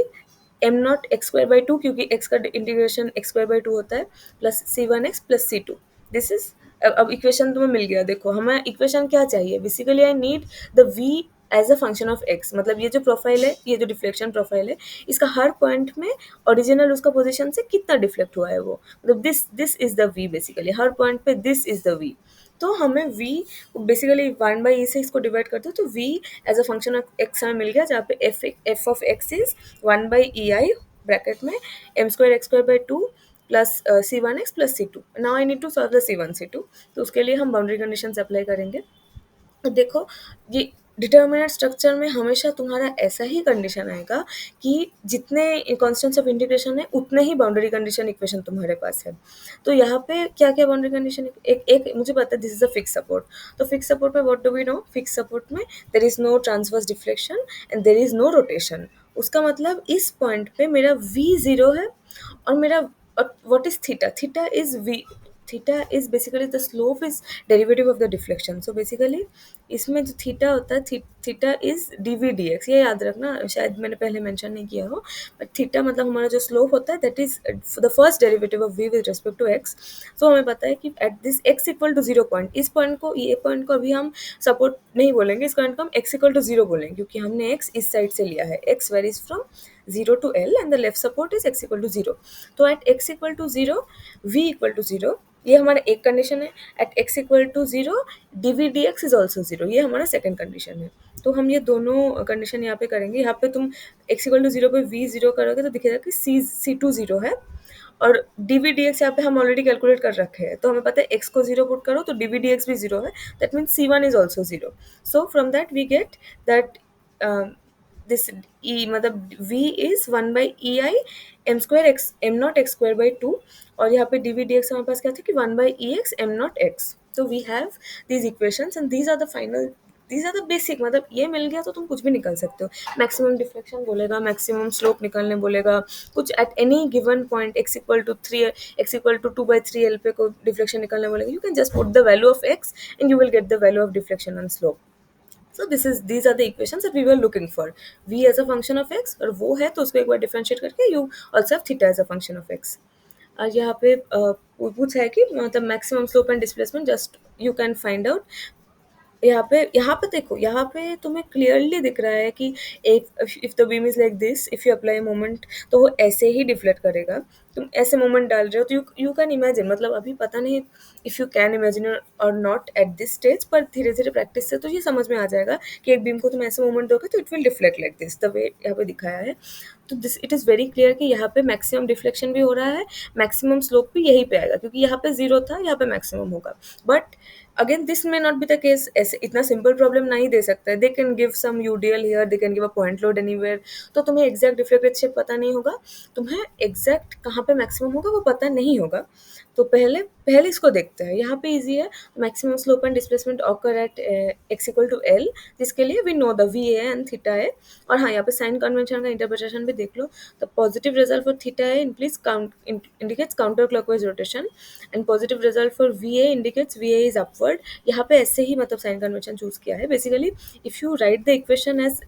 M naught x square by two, क्योंकि एक्स का integration x square by two होता है, plus c one x plus c two. This is, अब इक्वेशन तुम्हें मिल गया. देखो हमें इक्वेशन क्या चाहिए, basically I need the v as a function of x. मतलब ये जो प्रोफाइल है, ये जो डिफ्लेक्शन प्रोफाइल है, इसका हर पॉइंट में ओरिजिनल उसका पोजीशन से कितना डिफ्लेक्ट हुआ है वो, मतलब this is the v. Basically हर पॉइंट पे दिस इज द वी. तो हमें v बेसिकली 1/e से इसको डिवाइड करते हो तो v as a function of x हमें मिल गया, जहाँ पे f of x is 1/ei bracket में m square x square by two plus c one x plus c two. Now I need to solve the c one c two, तो उसके लिए हम बाउंड्री कंडीशंस अप्लाई करेंगे. तो देखो ये डिटर्मिनेंट स्ट्रक्चर में हमेशा तुम्हारा ऐसा ही कंडीशन आएगा कि जितने कॉन्स्टेंट्स ऑफ इंटीग्रेशन है उतने ही बाउंड्री कंडीशन इक्वेशन तुम्हारे पास है. तो यहाँ पे क्या क्या बाउंड्री कंडीशन, एक मुझे पता है this is a fix support. तो फिक्स सपोर्ट में what do we know, fix support में there is no transverse deflection and there is no rotation. उसका मतलब इस पॉइंट पे मेरा v जीरो है और मेरा, what is theta, theta is v, theta is basically the slope is derivative of the deflection. So basically इसमें जो थीटा होता है, theta is d v d x, ये याद रखना, शायद मैंने पहले मेंशन नहीं किया हो, बट थीटा मतलब हमारा जो स्लोप होता है that is the first derivative of v with respect to x. So हमें पता है कि at this x equal to zero point, इस पॉइंट को, ये पॉइंट को अभी हम सपोर्ट नहीं बोलेंगे, इस पॉइंट को हम एक्स इक्वल टू जीरो बोलेंगे क्योंकि हमने एक्स इस साइड से लिया है. X varies from 0 to L and the left support is x equal to 0. तो at x equal to 0, v equal to 0, ये हमारा एक कंडीशन है. At x equal to 0 d v d x is also 0, ये हमारा सेकंड कंडीशन है. तो हम ये दोनों कंडीशन यहाँ पे करेंगे. यहाँ पे तुम x इक्वल टू 0 पे v 0 करोगे तो दिखेगा कि सी टू 0 है और डी वी डी एक्स यहाँ पे हम ऑलरेडी कैलकुलेट कर रखे हैं. तो हमें पता है x को 0 पुट करो तो डी वी डी एक्स भी 0 है, that means c one is also 0. So from that we get that this e मतलब v is 1/ei m square x m naught x square by two, और यहाँ पे डी वी डी एक्स हमारे पास क्या था कि 1/ex m नॉट एक्स. तो we have these equations and these are the final, these are the basic. मतलब ये मिल गया तो तुम कुछ भी निकल सकते हो. मैक्सिमम डिफ्लेक्शन बोलेगा, मैक्सिमम स्लोप निकलने बोलेगा, कुछ at any given point x equal to 3, x equal to 2/3 l पे को डिफ्लेक्शन निकलने बोलेगा. You can just put the value of x and you will get the value of deflection and slope. So these are the equations that we were looking for. V as a function of x, और वो है तो उसको एक बार डिफरेंशिएट करके you also have theta as a function of x. और यहाँ पे पूछा है कि मतलब maximum slope and displacement just you can find out. यहाँ पे देखो, यहाँ पे तुम्हें क्लियरली दिख रहा है कि if the beam is like this, if you apply moment तो वो ऐसे ही डिफ्लेक्ट करेगा. तुम ऐसे मोमेंट डाल रहे हो तो यू कैन इमेजिन, मतलब अभी पता नहीं इफ यू कैन इमेजिन और नॉट एट दिस स्टेज, पर धीरे धीरे प्रैक्टिस से तो ये समझ में आ जाएगा कि एक बीम को तुम ऐसे मोमेंट दोगे तो it will deflect like this, the way यहाँ पे दिखाया है. तो this it is very clear कि यहाँ पे मैक्सिमम डिफ्लेक्शन भी हो रहा है, मैक्सिमम स्लोप भी यहीं पे आएगा क्योंकि यहाँ पे 0 था, यहाँ पे मैक्सिमम होगा. But again this may not be the case. ऐसे इतना सिंपल प्रॉब्लम नहीं दे सकता है. They can give some UDL here, they can give a point load anywhere, तो तुम्हें एग्जैक्ट डिफ्लेक्टेड शेप पता नहीं होगा, तुम्हें एग्जैक्ट कहाँ पे मैक्सिमम होगा वो पता नहीं होगा. तो पहले इसको देखते हैं. यहाँ पे इजी है. Maximum slope and displacement occur at x equal to l, जिसके लिए we know the v a and theta है. और हाँ, यहाँ पे साइन कन्वेंशन का इंटरप्रिटेशन भी देख लो. The positive result for theta है indicates counter clockwise rotation and positive result for v A indicates v A is upward. यहाँ पे ऐसे ही मतलब साइन कन्वेंशन चूज किया है. Basically if you write the equation as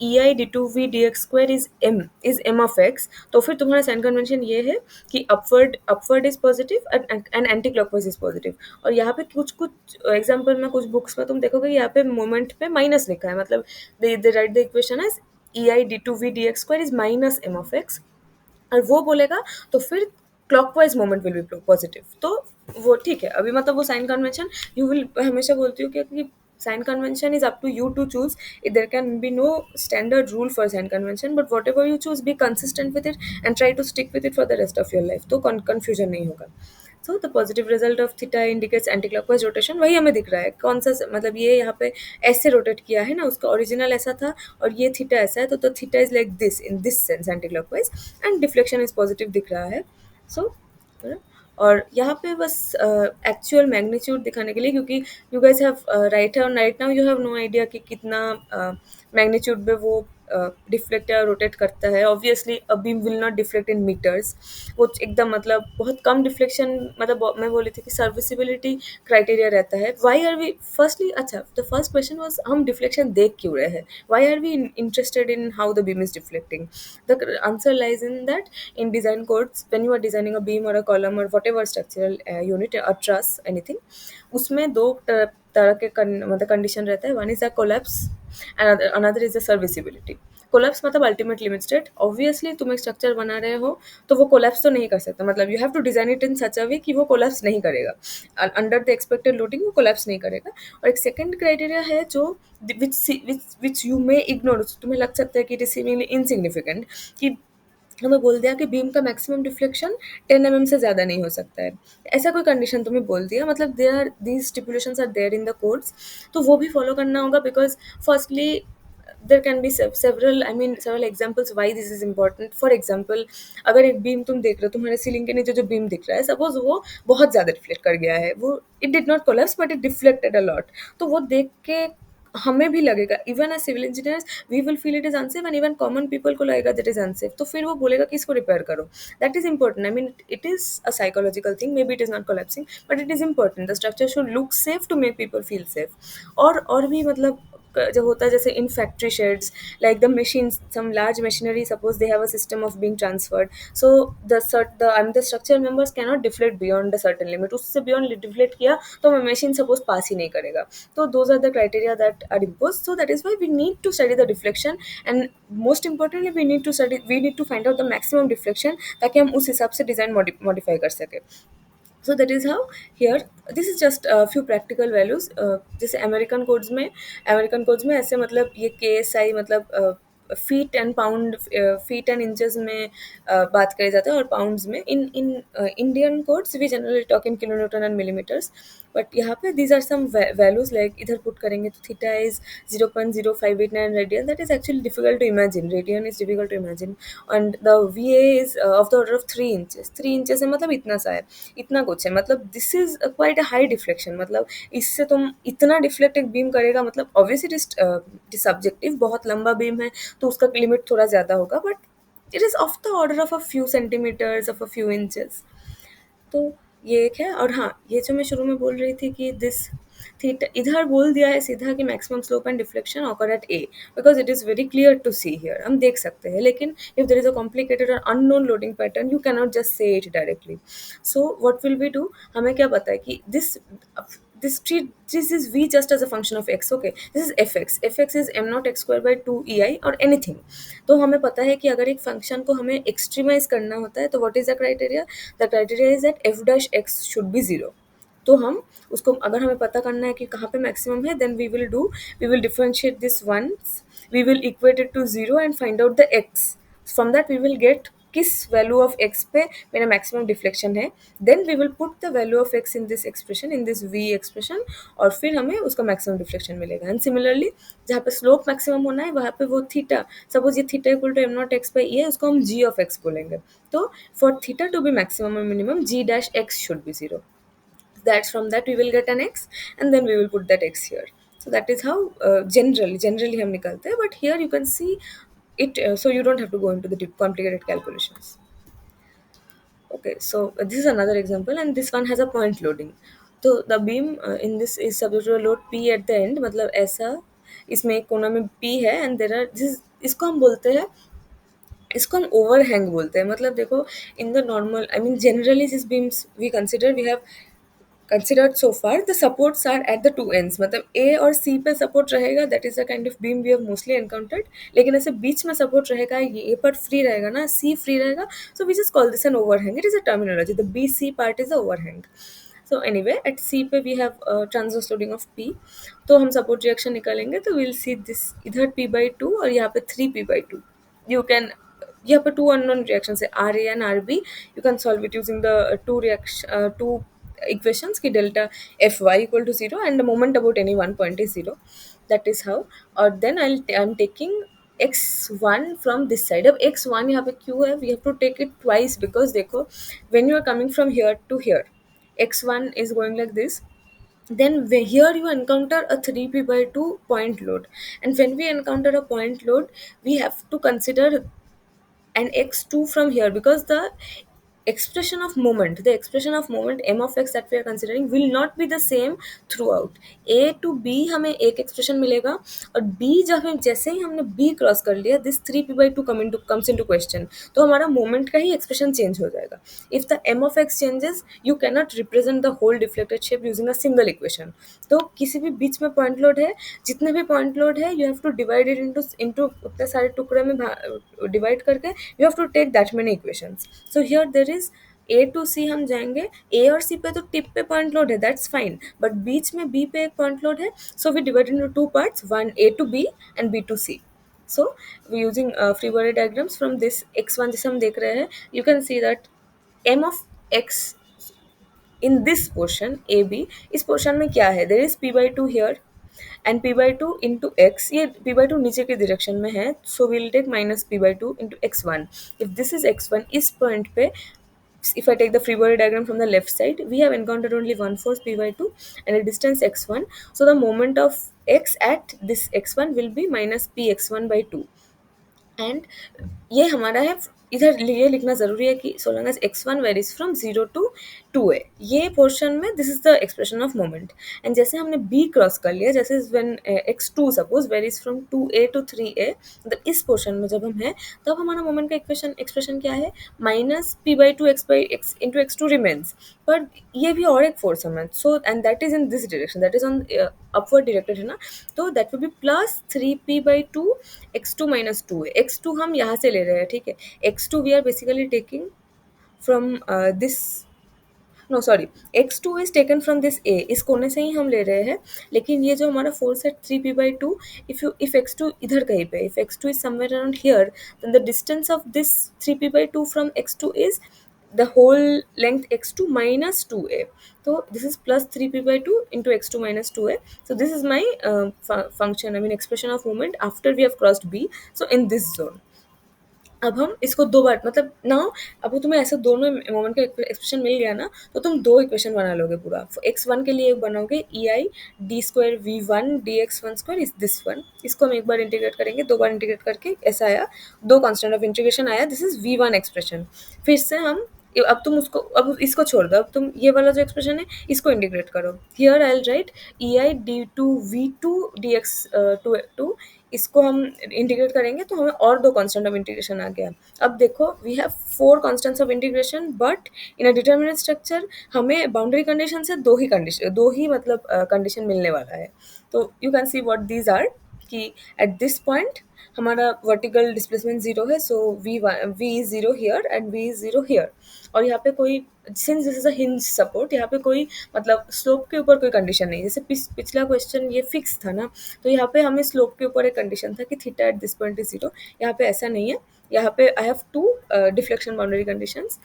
ei d2v dx square is m of x, तो फिर तुम्हारा साइन कन्वेंशन ये है कि upward is positive and anti clockwise is positive. और यहाँ पे कुछ एग्जाम्पल में, कुछ बुक्स में तुम देखोगे यहाँ पे मोमेंट पे माइनस लिखा है, मतलब they write the equation as ei d2v dx square is minus m of x, और वो बोलेगा तो फिर clockwise moment will be positive. तो वो ठीक है. अभी मतलब वो साइन कन्वेंशन यू विल, हमेशा बोलती हूँ कि sign convention is up to you to choose. There can be no standard rule for sign convention, but whatever you choose, be consistent with it and try to stick with it for the rest of your life. तो confusion नहीं होगा. So the positive result of theta indicates anti clockwise rotation, वही हमें दिख रहा है कौन सा, मतलब ये यहाँ पे ऐसे रोटेट किया है ना, उसका ओरिजिनल ऐसा था और ये थीटा ऐसा है, तो theta is like this in this sense anti clockwise, and deflection is positive दिख रहा है. सो और यहाँ पे बस एक्चुअल मैग्नीट्यूड दिखाने के लिए, क्योंकि you guys have right now you have no idea कि कितना मैग्नीट्यूड में वो डिफ्लेक्ट या रोटेट करता है. Obviously a beam will not deflect in metres, वो एकदम मतलब बहुत कम डिफ्लेक्शन, मतलब मैं बोली थी कि सर्विसिबिलिटी क्राइटेरिया रहता है. वाई आर वी फर्स्टली, अच्छा द फर्स्ट क्वेश्चन वाज हम डिफ्लेक्शन देख क्यों रहे हैं, why are we interested in how the beam is deflecting. The answer lies in that in design codes when you are designing a beam or a column or whatever structural unit or truss anything, उसमें दो तरह के मतलब कंडीशन रहता है. One is the collapse and another is the serviceability. Collapse मतलब अल्टीमेट लिमिट स्टेट. ऑब्वियसली तुम एक स्ट्रक्चर बना रहे हो तो वो कोलैप्स तो नहीं कर सकता, मतलब you have to design it in such a way कि वो कोलैप्स नहीं करेगा अंडर द एक्सपेक्टेड लोडिंग, वो कोलैप्स नहीं करेगा. और एक सेकंड क्राइटेरिया है जो विच यू मे इग्नोर, तुम्हें लग सकता है कि इट इज सीमिंगली इनसिग्निफिकेंट, कि हमें बोल दिया कि बीम का मैक्सिमम डिफ्लेक्शन 10 mm से ज़्यादा नहीं हो सकता है. ऐसा कोई कंडीशन तुम्हें बोल दिया, मतलब they are these stipulations are there in the codes, तो वो भी फॉलो करना होगा. Because firstly there can be several, I mean several examples why this is important. For example, अगर एक बीम तुम देख रहे हो, तुम्हारे सीलिंग के नीचे जो बीम दिख रहा है, सपोज वो बहुत ज़्यादा डिफ्लेक्ट कर गया है, वो it did not collapse but it deflected a lot, तो वो देख के हमें भी लगेगा, even as civil engineers we will feel it is unsafe, and even common people को लगेगा दैट इज अनसेफ, तो फिर वो बोलेगा कि इसको रिपेयर करो. That is important. I mean it is a psychological thing, maybe it is not collapsing but it is important. The structure should look safe to make people feel safe. और भी मतलब जब होता है जैसे in factory sheds, like the machine, some large machinery, suppose they have a system of being transferred, so the structure members cannot deflect beyond the certain limit. उससे बियॉन्ड डिफ्लेक्ट किया तो मशीन सपोज पास ही नहीं करेगा. So those are the criteria that are imposed. So that is why we need to study the deflection, and most importantly we need to find out the maximum deflection ताकि हम उस हिसाब से डिज़ाइन मॉडिफाई कर सकें. So that is how here this is just a few practical values. जैसे अमेरिकन कोड्स में ऐसे मतलब ये KSI मतलब feet and pound, feet and inches में बात करे जाते हैं, और पाउंड्स में. In in Indian codes we generally talk in kilo newton and millimeters. But यहाँ पे these are some values, like इधर पुट करेंगे तो theta is 0.0589 radian. That is actually difficult to imagine, radian is difficult to imagine. And the VA is of the order of 3 inches. 3 inches है मतलब इतना सा है, इतना कुछ है, मतलब this is quite a high deflection. मतलब इससे तुम इतना डिफ्लेक्ट एक बीम करेगा, मतलब ऑब्वियसली इट इज सब्जेक्टिव, बहुत लंबा बीम है तो उसका लिमिट थोड़ा ज़्यादा होगा, but it is of the order of a few centimetres, of a few inches. तो ये एक है. और हाँ, ये जो मैं शुरू में बोल रही थी कि दिस थीटा, इधर बोल दिया है सीधा कि maximum slope and deflection occur at A, because it is very clear to see here, हम देख सकते हैं. लेकिन if there is a complicated और unknown loading pattern, you can not just say it directly. So what will we do, हमें क्या पता है कि this is v just as a function of x. Okay, this is fx is m naught x square by 2 ei or anything. तो हमें पता है कि अगर एक फंक्शन को हमें एक्सट्रीमाइज करना होता है तो what is the criteria, the criteria is that f dash x should be 0. तो हम उसको, अगर हमें पता करना है कि कहाँ पे मैक्सिमम है, then we will differentiate this once, we will equate it to 0 and find out the x. From that we will get किस वैल्यू ऑफ x पे मेरा मैक्सिमम डिफ्लेक्शन है. Then we will put the value of x in this expression, in this v expression, और फिर हमें उसका मैक्सिमम डिफ्लेक्शन मिलेगा. एंड सिमिलरली जहाँ पे स्लोप मैक्सिमम होना है वहाँ पे वो थीटा, सपोज ये theta equal to M naught x by A है, उसको हम g ऑफ x बोलेंगे. तो for theta to be maximum और minimum g dash x should be 0. That's from that we will get an x, and then we will put that x here. So that is how generally हम निकालते हैं. But here you can see it, so you don't have to go into the deep complicated calculations. Okay, so this is another example, and this one has a point loading. So the beam in this is subject to a load P at the end, मतलब ऐसा इसमें एक कोना में P है, and there are इसको हम बोलते हैं, इसको हम ओवरहैंग बोलते हैं. मतलब देखो, in the normal, I mean generally this beams we consider, we have considered so far, the supports are at the two ends. मतलब A और C पे support रहेगा, that is the kind of beam we have mostly encountered. लेकिन ऐसे बीच में support रहेगा, ये A part free रहेगा ना, C free रहेगा, so we just call this an overhang. It is a terminology. The BC part is the overhang. So anyway, at C पे we have transverse loading of P. तो हम support reaction निकालेंगे तो we'll see this इधर P by 2 और यहाँ पे 3P by 2. You can यहाँ पे टू अननोन रिएक्शन है r a and r b. You can solve it using the two equations ki delta fy equal to 0 and the moment about any one point is 0. That is how. Or then I'm taking x1 from this side. अब x1 यहाँ पे क्यों है, we have to take it twice because देखो when you are coming from here to here, x1 is going like this. Then here you encounter a 3p by 2 point load, and when we encounter a point load we have to consider an x2 from here because the expression of moment m of x that we are considering will not be the same throughout. a to b हमें एक एक्सप्रेशन मिलेगा और b जब हम जैसे ही हमने b क्रॉस कर लिया this 3p/2 comes into question, तो हमारा मोमेंट का ही एक्सप्रेशन चेंज हो जाएगा. If the m of x changes you cannot represent the whole deflected shape using a single equation. तो किसी भी बीच में पॉइंट लोड है, जितने भी पॉइंट लोड है you have to divide it into उतने सारे टुकड़े में डिवाइड करके you have to take that many equations. So here there is A to C हम जाएंगे, ए और सी पे तो टिप पे पॉइंट लोड है दैट्स फाइन, बट बीच में बी पे एक पॉइंट लोड है, so we divide into two parts, one A to B and B to C. So we're using free body diagrams from this x1 जिसे हम देख रहे हैं. You can see that m of x in this portion AB, इस portion में क्या है, there is p/2 here and p/2 into x, ये p/2 नीचे के direction में है, so we'll take minus p/2 into x1. If this is x1, इस point पे if I take the free body diagram from the left side, we have encountered only one force p/2 and a distance x1. So the moment of x at this x1 will be minus px1/2. And ये हमारा है, इधर ये लिखना ज़रूरी है कि so long as x1 varies from 0 to 2a, ये पोर्शन में this is the expression of moment. And जैसे हमने b क्रॉस कर लिया, जैसे when x2 suppose varies from 2a to 3a, मतलब इस पोर्शन में जब हम हैं तब हमारा मोमेंट का एक्सप्रेशन क्या है, minus p/2 x into x2 remains. पर ये भी और एक फोर्स है, so and that is in this direction, that is on upward directed है ना, तो that will be plus 3p/2 x2 minus 2a. x2 हम यहाँ से ले रहे हैं, ठीक है, x2 we are basically taking from this, no sorry, x2 is taken from this a, इस कोने से ही हम ले रहे हैं, लेकिन ये जो हमारा फोर्स है 3p/2, इफ x2 इधर कहीं पे, if x2 is somewhere around here, then the distance of this 3p/2 from x2 is the whole length x2 minus 2a. So this is plus 3p/2 into x2 minus 2a. So this is my function, I mean expression of moment after we have crossed b, so in this zone. अब हम इसको दो बार मतलब नाउ, अब तुम्हें ऐसे दोनों मोमेंट का एक्सप्रेशन मिल गया ना, तो तुम दो इक्वेशन बना लोगे पूरा. x1 के लिए एक बनाओगे ei d² v1 dx1² is this one, इसको हम एक बार इंटीग्रेट करेंगे, दो बार इंटीग्रेट करके ऐसा आया, दो कांस्टेंट ऑफ इंटीग्रेशन आया, दिस इज v1 एक्सप्रेशन. फिर से हम अब तुम उसको, अब इसको छोड़ दो, अब तुम ये वाला जो एक्सप्रेशन है इसको इंटीग्रेट करो. Here I will write ei d2 v2 dx2, इसको हम इंटीग्रेट करेंगे तो हमें और दो कांस्टेंट ऑफ इंटीग्रेशन आ गया. अब देखो we have four constants of integration, but in a determinate structure हमें बाउंड्री कंडीशन से दो ही मतलब कंडीशन मिलने वाला है. तो you can see what these are, कि एट दिस पॉइंट हमारा वर्टिकल डिस्प्लेसमेंट जीरो है, so v is zero here and v is zero here. और यहाँ पे कोई, since this is a hinge support, यहाँ पे कोई मतलब स्लोप के ऊपर कोई कंडीशन नहीं, जैसे पिछला क्वेश्चन ये फिक्स था ना, तो यहाँ पे हमें स्लोप के ऊपर एक कंडीशन था कि theta at this point is zero. यहाँ पे ऐसा नहीं है, यहाँ पे I have two deflection boundary conditions.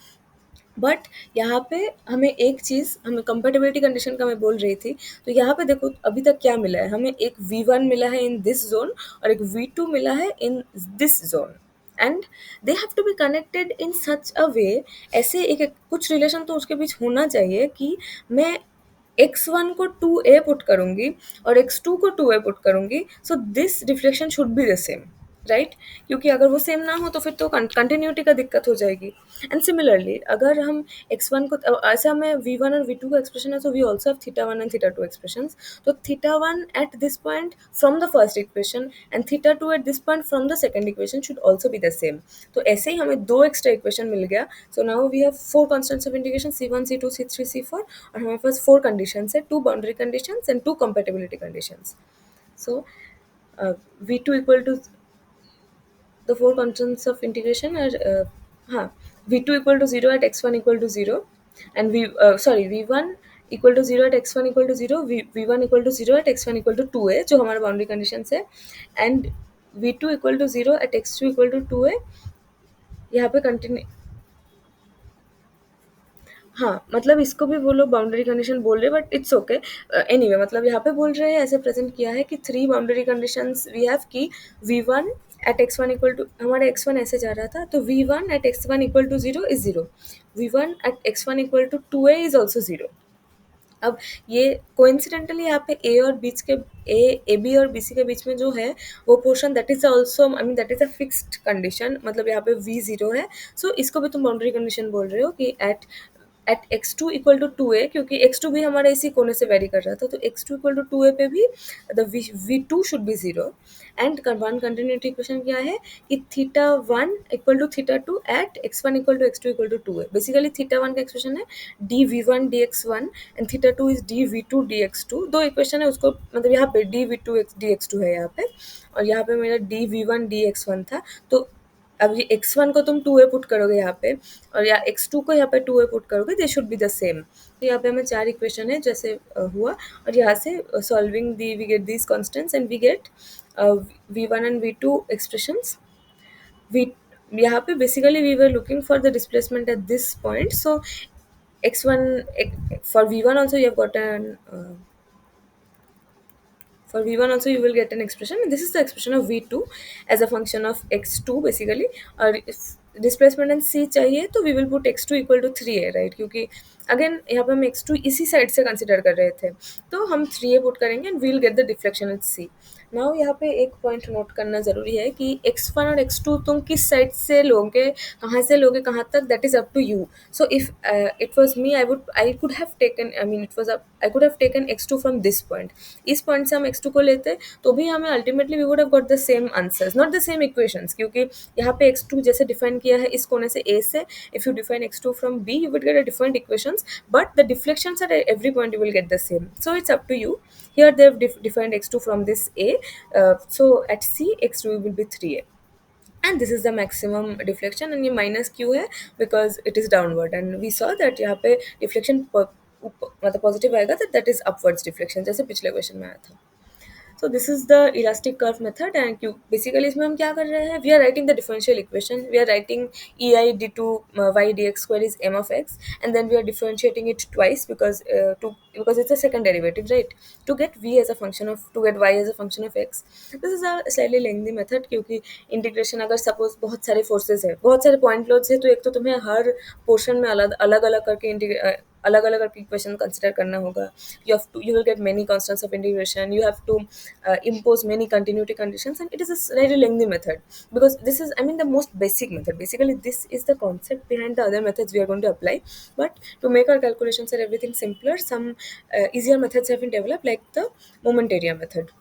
But यहाँ पे हमें एक चीज़, हमें कंपेटिबिलिटी कंडीशन का मैं बोल रही थी, तो यहाँ पे देखो अभी तक क्या मिला है, हमें एक v1 मिला है इन दिस जोन और एक v2 मिला है in this zone, and they have to be connected in such a way, ऐसे एक कुछ रिलेशन तो उसके बीच होना चाहिए कि मैं x1 को 2a पुट करूँगी और x2 को 2a पुट करूँगी, so this reflection should be the same, right, क्योंकि अगर वो सेम ना हो तो फिर तो कंटिन्यूटी का दिक्कत हो जाएगी. एंड सिमिलरली अगर हम x1 को ऐसा, हमें v1 और v2 का एक्सप्रेशन है, तो we also have θ1 and θ2 expressions. तो θ1 at this point from the first equation and θ2 at this point from the second equation should also be the same. तो ऐसे ही हमें दो एक्स्ट्रा इक्वेशन मिल गया. So now we have four constants of integration c1 c2 c3 c4, और हमारे पास फोर कंडीशंस है, two boundary conditions and two compatibility conditions. So v2 equal to, the four constants of integration are v2 equal to 0 at x1 equal to 0, and v1 equal to 0 at x1 equal to 0, v1 equal to 0 at x1 equal to 2a जो हमारा बाउंड्री कंडीशन है, and v2 equal to 0 at x2 equal to 2a यहाँ पे कंटिन्यू, हाँ, मतलब इसको भी वो लोग बाउंड्री कंडीशन बोल रहे हैं बट इट्स ओके। एनीवे मतलब यहाँ पे बोल रहे हैं, ऐसे प्रेजेंट किया है कि 3 बाउंड्री कंडीशंस वी हैव की V1 at x1 equal to, हमारा x1 ऐसे जा रहा था तो V1 at x1 equal to 0 is 0, V1 at x1 equal to 2a is also 0। अब ये कोइंसिडेंटली यहाँ पे ए और बीच के ए बी और बी सी के बीच में जो है वो portion, that is also, I mean that is a fixed condition, मतलब यहाँ पे वी जीरो है। सो इसको भी तुम बाउंड्री कंडीशन बोल रहे हो कि at x two equal to two A, क्योंकि एक्स टू भी हमारा इसी कोने से वेरी कर रहा था, तो x two equal to two A पे भी the V two should be zero. And one continuity equation क्या है कि theta one equal to theta two at x one equal to x two equal to two है। बेसिकली थीटा वन का एक्सप्रेशन है d v one d x one and theta two is d v two d x two. दो इक्वेशन है उसको, मतलब यहाँ पे d v two d x two है यहाँ पे, और यहाँ पे मेरा d v one d x one था। तो अब ये x1 को तुम 2a पुट करोगे यहाँ पे, और या x2 को यहाँ पे 2a पुट करोगे, they should be the same. तो यहाँ पे हमें 4 इक्वेशन है जैसे हुआ, और यहाँ से solving the we get these constants and we get v1 and v2 expressions. We यहाँ पे basically we were looking for the displacement at this point, so x1 for v1 also you have got an for v1 also you will get an expression, and this is the expression of v2 as a function of x2 basically। और if displacement and c चाहिए तो we will put x2 equal to 3a, right, क्योंकि अगेन यहाँ पे हम x2 इसी साइड से कंसिडर कर रहे थे, तो हम 3a पुट करेंगे and we'll get the deflection at c। Now यहाँ पे एक पॉइंट नोट करना ज़रूरी है कि x1 और x2 तुम किस साइड से लोगे, कहाँ से लोगे कहाँ तक, that is up to you. So if it was me, I could have taken, I mean it was I could have taken x2 from this point. इस पॉइंट से हम x2 को लेते तो भी हमें ultimately we would have got the same answers, not the same equations, क्योंकि यहाँ पे x2 जैसे डिफाइन किया है इस कोने से a से, if you define x2 from b you would get a different equations, but the deflections at every point you will get the same, so it's up to you। Here they have defined x2 from this a, so at c x2 will be 3a, and this is the maximum deflection, and ये minus q है because it is downward, and we saw that यहाँ पे deflection मतलब पॉजिटिव आएगा तो दैट इज अपवर्ड्स डिफ्लेक्शन, जैसे पिछले क्वेश्चन में आया था। So this is the elastic curve method, and q basically इसमें हम क्या कर रहे हैं, we are writing the differential equation, we are writing E I D two y d x square is M of x, and then we are differentiating it twice because it's a second derivative, right, to get v as a function of, to get y as a function of x। this is a slightly lengthy method, क्योंकि इंटीग्रेशन अगर सपोज बहुत सारे फोर्सेज है, बहुत सारे पॉइंट लोड्स है, तो एक तो तुम्हें हर पोर्शन में अलग अलग अलग करके अलग अलग करके इक्वेशन कंसिडर करना होगा, you will get many constants of integration, you have to impose many continuity conditions, and it is a slightly lengthy method, because this is, I mean, the most basic method, basically this is the concept behind the other methods we are going to apply, but to make our calculations and everything simpler, some easier methods have been developed, like the moment area method।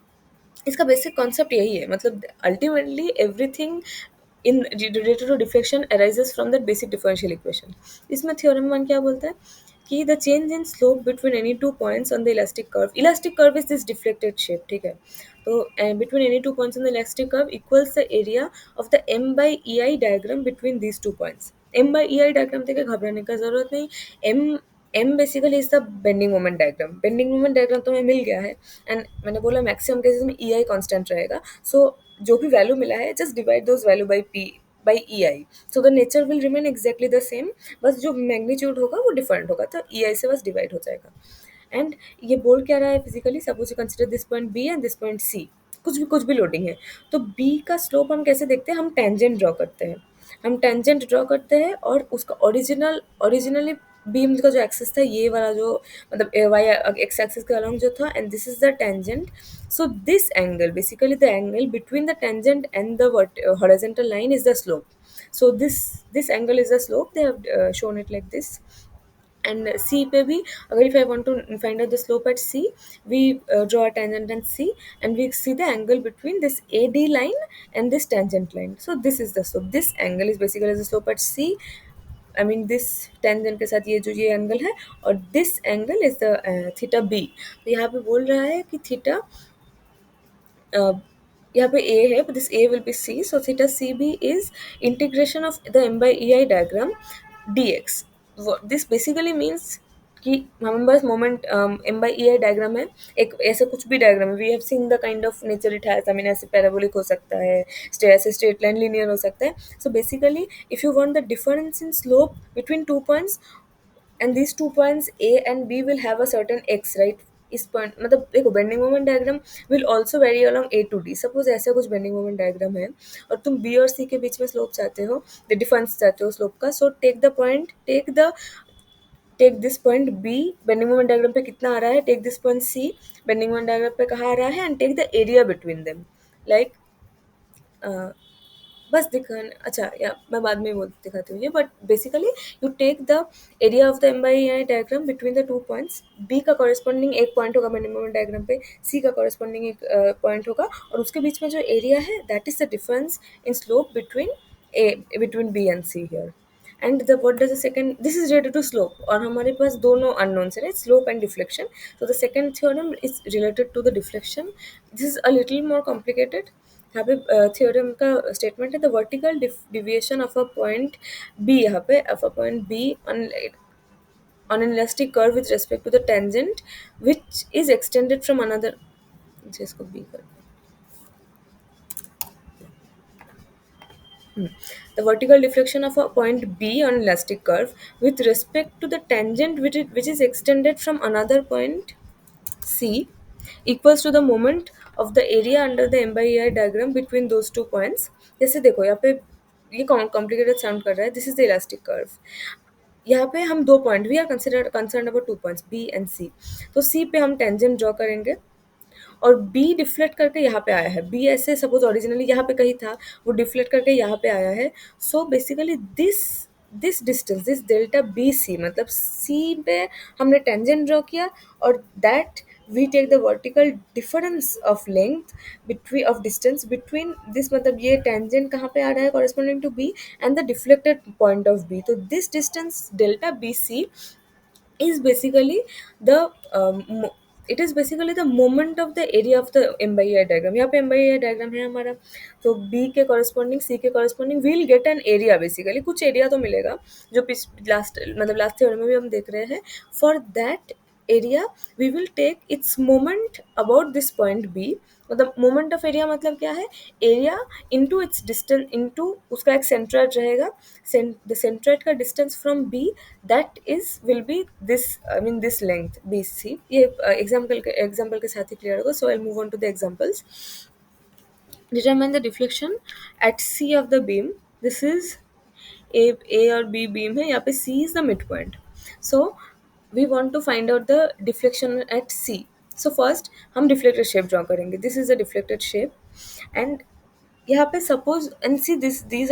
इसका बेसिक कॉन्सेप्ट यही है, मतलब ultimately everything in related to deflection arises from that basic differential equation. इसमें थ्योरम वन क्या बोलता है कि the change in slope between any two points on the elastic curve is this deflected shape, ठीक है, तो between any two points on the elastic curve equals the area of the M by E I diagram between these two points. M by E I diagram देखे, घबराने का जरूरत नहीं, am basically is the bending moment diagram, bending moment diagram तो हमें मिल गया है, एंड मैंने बोला मैक्सिमम केसेस में ई आई कॉन्स्टेंट रहेगा, सो जो भी वैल्यू मिला है just divide those value by P by E I, so the nature will remain exactly the same, बस जो मैग्नीट्यूड होगा वो डिफरेंट होगा, तो ई आई से बस डिवाइड हो जाएगा। एंड ये बोल क्या रहा है physically, suppose you consider this point B and this point C, कुछ भी लोडिंग है, तो बी का स्लोप हम कैसे देखते हैं, हम टेंजेंट ड्रॉ करते हैं, हम टेंजेंट ड्रॉ करते हैं, और उसका ओरिजिनली बीम का जो एक्सिस था ये वाला, जो मतलब वाई एक्स एक्सिस के अलॉन्ग जो था, and this is the tangent. So this angle, basically the angle between the tangent and the horizontal line is the slope, so this angle is the slope, they have shown it like this। and C पे भी अगर if I want to find out the slope at C, we draw a tangent and C, and we see the angle between this AD line and this tangent line, so this is the slope, this angle is basically the slope at C, I mean this tangent के साथ ये जो ये एंगल है, और this angle is the theta B। तो यहाँ पे बोल रहा है कि थीटा यहाँ पे a है, this a will be C, so theta CB is integration of the m by ei diagram dx। this basically means कि हमारे पास moment M by E I diagram है, एक ऐसे कुछ भी डायग्राम है, we have seen the kind of nature it has, I mean ऐसे पैराबोलिक हो सकता है, ऐसे स्ट्रेट लाइन लीनियर हो सकता है. So basically if you want the difference in slope between 2 points, and these 2 points A and B will have a certain x, right? इस पॉइंट मतलब देखो, bending moment diagram will also very along A to D. Suppose ऐसा कुछ बेंडिंग मोमेंट डायग्राम है और तुम B और C के बीच में स्लोप चाहते हो, द डिफरेंस चाहते हो स्लोप का. So take this point B, bending moment diagram पे कितना आ रहा है, take this point C, bending moment diagram पे कहाँ आ रहा है, and take the area between them. Like बस दिखाना, अच्छा या मैं बाद में बोल दिखाती हूँ ये, but basically you take the area of the M by I diagram between the 2 points. B का कॉरेस्पॉन्डिंग एक पॉइंट होगा बेंडिंग मोमेंट डायग्राम पे, सी का कॉरेस्पॉन्डिंग एक पॉइंट होगा, और उसके बीच में जो एरिया है that is the difference in slope between B and C here. And the what does the second, this is related to slope, और हमारे पास दोनों अननोन्स है, स्लोप एंड डिफ्लेक्शन. तो the second theorem is related to the deflection. This is a little more complicated. यहाँ पे थ्योरम का स्टेटमेंट है, the vertical deviation of a point B, यहाँ पे of a point B on an elastic curve with respect to the tangent which is extended from another, इसको B कर. The vertical deflection of a point B on elastic curve with respect to the tangent which is extended from another point C equals to the moment of the area under the M by EI diagram between those 2 points. जैसे देखो यहाँ पे ये कॉम्प्लिकेटेड साउंड कर रहा है, this is the elastic curve. यहाँ पे हम 2 point, we are concern about 2 points B and C. तो सी पे हम टेंजेंट ड्रॉ करेंगे और बी डिफ्लेक्ट करके यहाँ पे आया है. बी ऐसे सपोज ओरिजिनली यहाँ पे कहीं था, वो डिफ्लेक्ट करके यहाँ पे आया है. So basically this distance, this delta B C, मतलब सी पे हमने टेंजेंट ड्रॉ किया, और that we take the vertical difference of length between of distance between this, मतलब ये टेंजेंट कहाँ पे आ रहा है corresponding to B and the deflected point of B. तो this distance delta B C is basically the it is basically the moment of the area of the M by E diagram. यहाँ पे M by E diagram है हमारा, तो B के corresponding C के corresponding we'll get an area, basically कुछ area तो मिलेगा जो लास्ट मतलब लास्ट थ्योरम में भी हम देख रहे हैं. For that area we will take its moment about this point B. मतलब मोमेंट ऑफ एरिया मतलब क्या है, area into its distance into उसका एक सेंट्रोइड रहेगा, द सेंट्रोइड का distance from B that is will be this, I mean this length B C. ये एग्जाम्पल के साथ ही क्लियर होगा. So I move on to the examples. Determine the deflection at C of the beam. This is A और B beam है, यहाँ पे C is the midpoint. So we want to find out the deflection at C. So first हम deflected shape draw करेंगे. This is a deflected shape, and यहाँ पे suppose and C these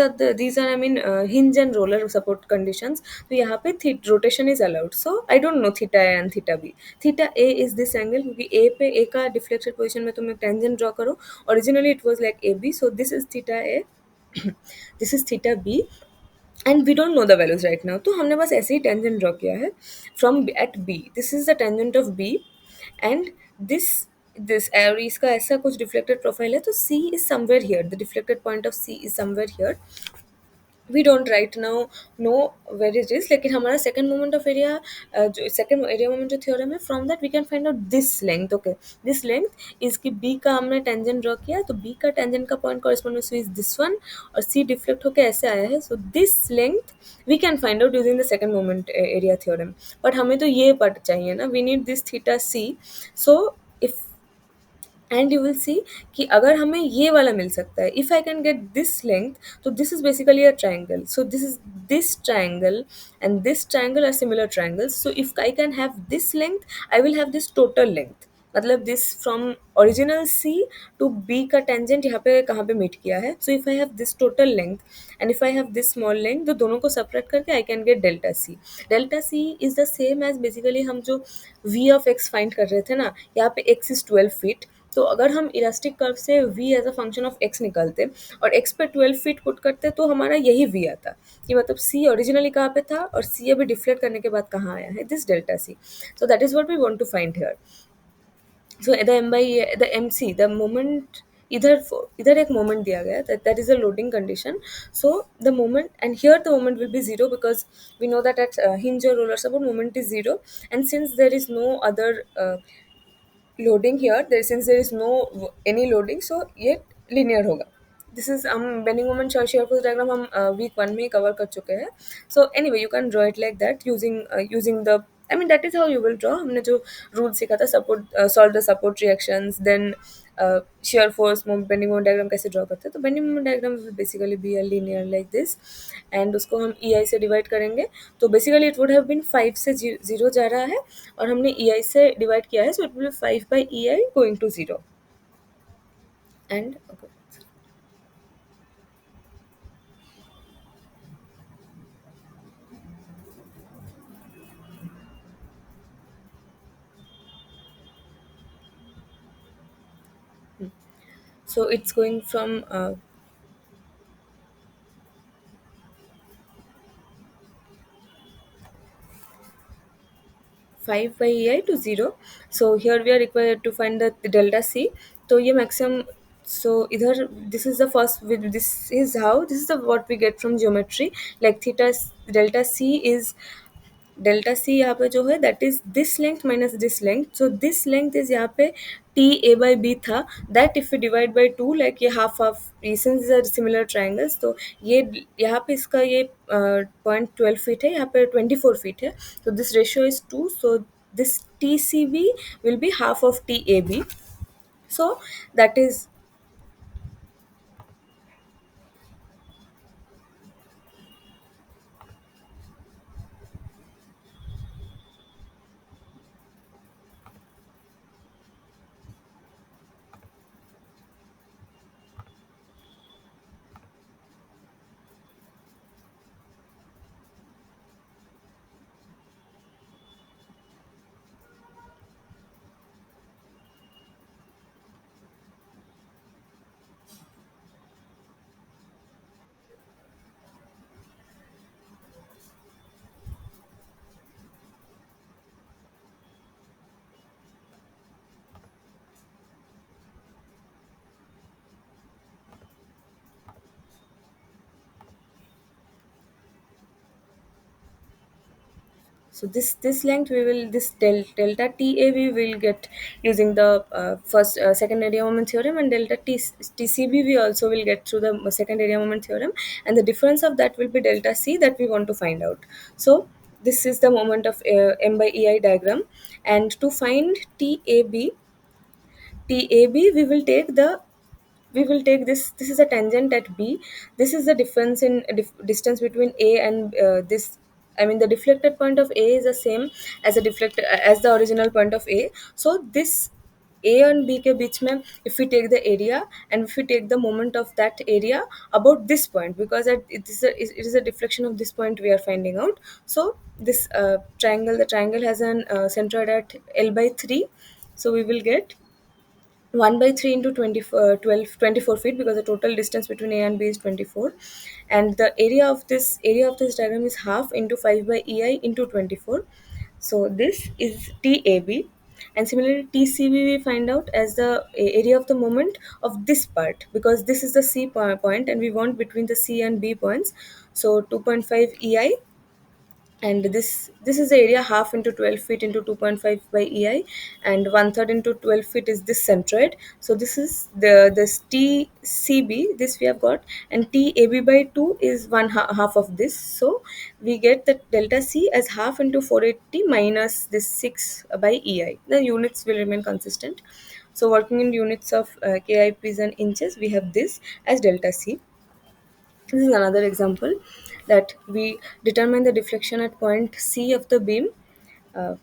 are I mean hinge and roller support conditions. तो यहाँ पे rotation is allowed. So I don't know theta A and theta B. Theta A is this angle, क्योंकि ए पे ए का डिफ्लेक्टेड पोजीशन में तुम एक टेंजेंट ड्रॉ करो. Originally it was like A B, so this is theta A, this is theta B, and we don't know the values right now. तो हमने बस ऐसे ही टेंजेंट ड्रॉ किया है from at B. This is the tangent of B and this और इसका ऐसा कुछ डिफ्लेक्टेड प्रोफाइल है. तो C is somewhere here, the deflected point of C is somewhere here. We don't right now know where it is, लेकिन हमारा सेकंड मोमेंट ऑफ एरिया जो सेकंड एरिया मोमेंट जो थ्योरम है, from that we can find out this length. Okay, this length is कि बी का हमने टेंजेंट ड्रॉ किया, तो बी का टेंजेंट का point correspond is this one, और सी डिफ्लेक्ट होकर ऐसे आया है. So this length we can find out using the second moment area theorem. But हमें तो ये पार्ट चाहिए ना, we need this theta C. So if and you will see कि अगर हमें ये वाला मिल सकता है, if I can get this length, तो this is basically a triangle. So this triangle and this triangle are similar triangles. So if I can have this length, I will have this total length. मतलब this from original C to B का टेंजेंट यहाँ पे कहाँ पे मीट किया है. So if I have this total length and if I have this small length, तो दोनों को सेपरेट करके I can get delta C. Delta C is the same as basically हम जो वी ऑफ एक्स फाइंड कर रहे थे ना, यहाँ पे एक्स इज 12 फीट. तो अगर हम इलास्टिक कर्व से v as a function of x निकालते और x पे 12 फीट पुट करते, तो हमारा यही v आता कि मतलब c ओरिजिनली कहाँ पे था और c अभी डिफ्लेक्ट करने के बाद कहाँ आया है, this delta c. So that is what we want to find here. So the MC, the moment इधर एक मोमेंट दिया गया, that is a loading condition. So the moment, and here the moment will be zero, because we know that at hinge or roller support moment is zero. And since there is no other loading here, there since there is no any loading, so ये linear होगा. This is हम bending moment shear force diagram हम week 1 में cover कर चुके हैं. So anyway you can draw it like that using the, I mean that is how you will draw. हमने जो rule सीखा था, support solve the support reactions, then shear force bending moment diagram कैसे draw करते हैं. तो bending moment diagram will basically be a linear like this, and उसको हम EI से divide करेंगे. तो basically it would have been 5 से 0 जा रहा है, और हमने EI से divide किया है, so it will be 5 by EI going to 0. And okay. So it's going from 5 by EI to 0. So here we are required to find the delta C. So ये maximum, so इधर this is the first, this is how, this is the what we get from geometry, like theta delta C is, delta C यहाँ पे जो है that is this length minus this length. So this length is यहाँ पे टी ए बाई बी था, that if you divide by two, like ये half half, since are similar triangles, तो ये यहाँ पे इसका ये 0.12 फीट है, यहाँ पे 24 फीट है. तो this ratio is 2. So this t C B will be half of t A B. So that is, so this length we will, this delta TAB will get using the first second area moment theorem, and delta TCB we also will get through the second area moment theorem, and the difference of that will be delta C that we want to find out. So this is the moment of M by EI diagram, and to find TAB we will take this is a tangent at B. This is the difference in distance between A and this, I mean the deflected point of A is the same as the deflected as the original point of A. So this A and B के बीच में, if we take the area and if we take the moment of that area about this point, because it is a deflection of this point we are finding out. So this triangle, the triangle has an centroid at L by 3. So we will get 1 by 3 into 24 feet, because the total distance between A and B is 24, and the area of this diagram is half into 5 by EI into 24. So this is TAB, and similarly TCB we find out as the area of the moment of this part, because this is the C point and we want between the C and B points. So 2.5 EI, and this is the area half into 12 feet into 2.5 by EI, and one third into 12 feet is this centroid. So this is this TCB, this we have got, and TAB by 2 is half of this. So we get the delta C as half into 480 minus this 6 by EI. The units will remain consistent. So working in units of KIPs and inches, we have this as delta C. This is another example that we determine the deflection at point C of the beam. Uh,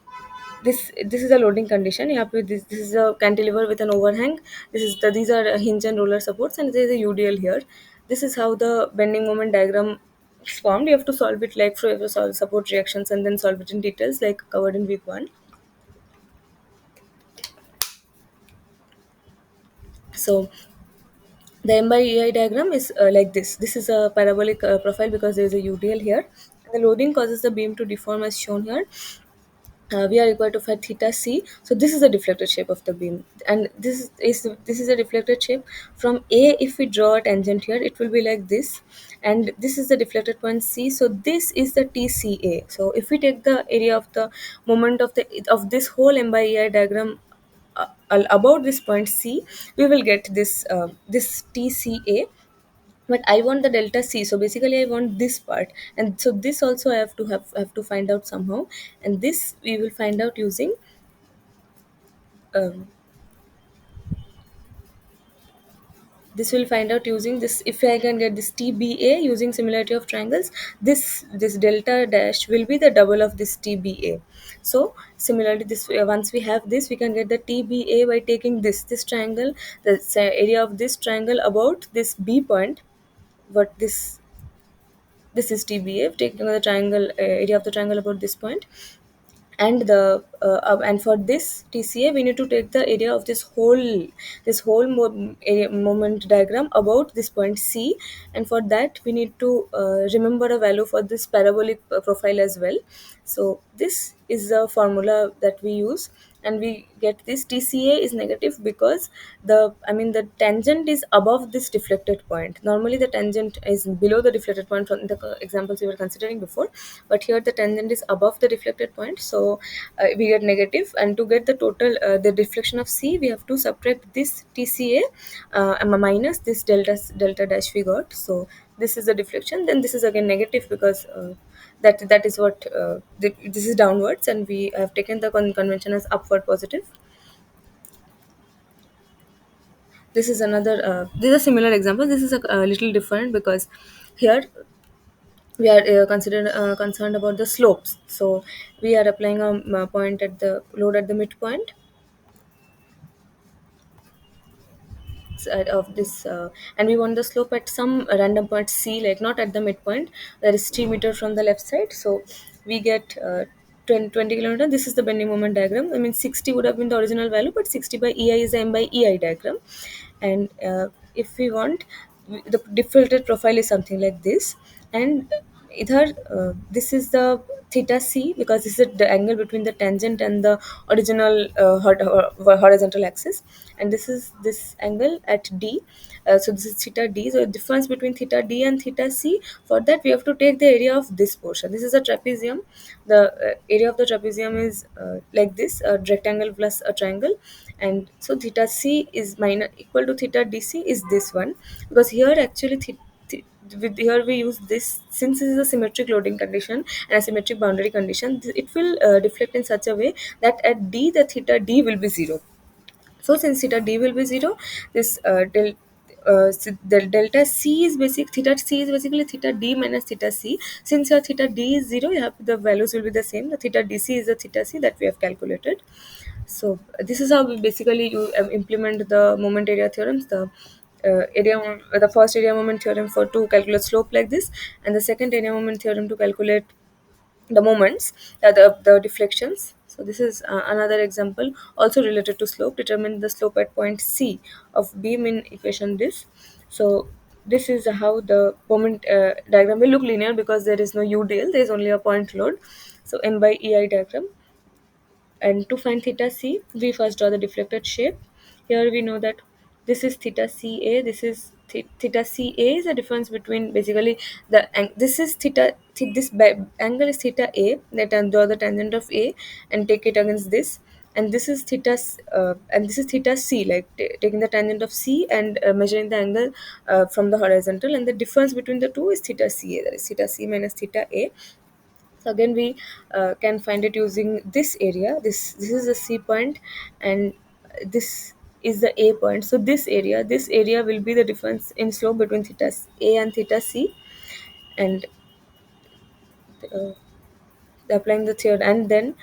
this is a loading condition. यहाँ पे this is a cantilever with an overhang. These are hinge and roller supports, and there is a UDL here. This is how the bending moment diagram is formed. You have to solve it like for solve support reactions and then solve it in details like covered in week 1. So the M by EI diagram is like this. This is a parabolic profile because there is a UDL here. And the loading causes the beam to deform as shown here. we are required to find theta c. So this is the deflected shape of the beam, and this is a deflected shape from a. If we draw a tangent here, it will be like this, and this is the deflected point c. So this is the tca. So if we take the area of the moment of this whole m by ei diagram about this point c, we will get this tca. But I want the delta c, so basically I want this part, and so this also I have to find out somehow, and this we will find out using um, this will find out using this. If I can get this tba using similarity of triangles, this delta dash will be the double of this tba. So similarly, this once we have this, we can get the tba by taking this triangle, the area of this triangle about this b point. What this is tba, taking the triangle area of the triangle about this point, and and for this tca we need to take the area of this whole area, moment diagram about this point c. And for that we need to remember a value for this parabolic profile as well. So this is the formula that we use, and we get this tca is negative because the tangent is above this deflected point. Normally the tangent is below the deflected point from the examples we were considering before, but here the tangent is above the deflected point, so we get negative. And to get the total the deflection of c, we have to subtract this tca minus this delta dash we got. So this is the deflection, then this is again negative because that is what this is downwards, and we have taken the convention as upward positive. This is another this is a similar example. This is a little different because here we are concerned about the slopes. So we are applying a point at the load at the midpoint side of this, and we want the slope at some random point c, like not at the midpoint. That is 3 meter from the left side. So we get 20 kilometer. This is the bending moment diagram. I mean 60 would have been the original value, but 60 by ei is a m by ei diagram. And if we want, the deflected profile is something like this. And either this is the theta c, because this is the angle between the tangent and the original horizontal axis, and this is this angle at d. So this is theta d. So the difference between theta d and theta c, for that we have to take the area of this portion. This is a trapezium. The area of the trapezium is like this, a rectangle plus a triangle. And so theta c is minus equal to theta dc is this one, because here actually with here we use this, since this is a symmetric loading condition and a symmetric boundary condition, it will deflect in such a way that at d the theta d will be 0. So since theta d will be 0, this the delta c is theta c is basically theta d minus theta c. Since your theta d is 0, you have the values will be the same. The theta dc is the theta c that we have calculated. So this is how we basically you implement the moment area theorems. The first area moment theorem for to calculate slope like this, and the second area moment theorem to calculate the moments, the deflections. So this is another example also related to slope. Determine the slope at point c of beam in equation this. So this is how the moment diagram will look linear because there is no udl, there is only a point load. So m by ei diagram. And to find theta c, we first draw the deflected shape. Here we know that this is theta ca, this is theta ca is the difference between basically this is angle is theta a, that and draw the tangent of a and take it against this. And this is and this is theta c, like taking the tangent of c and measuring the angle from the horizontal, and the difference between the two is theta ca, that is theta c minus theta a. So again we can find it using this area. This is the c point, and this is the a point. So this area will be the difference in slope between theta a and theta c. And uh, applying the theorem, and then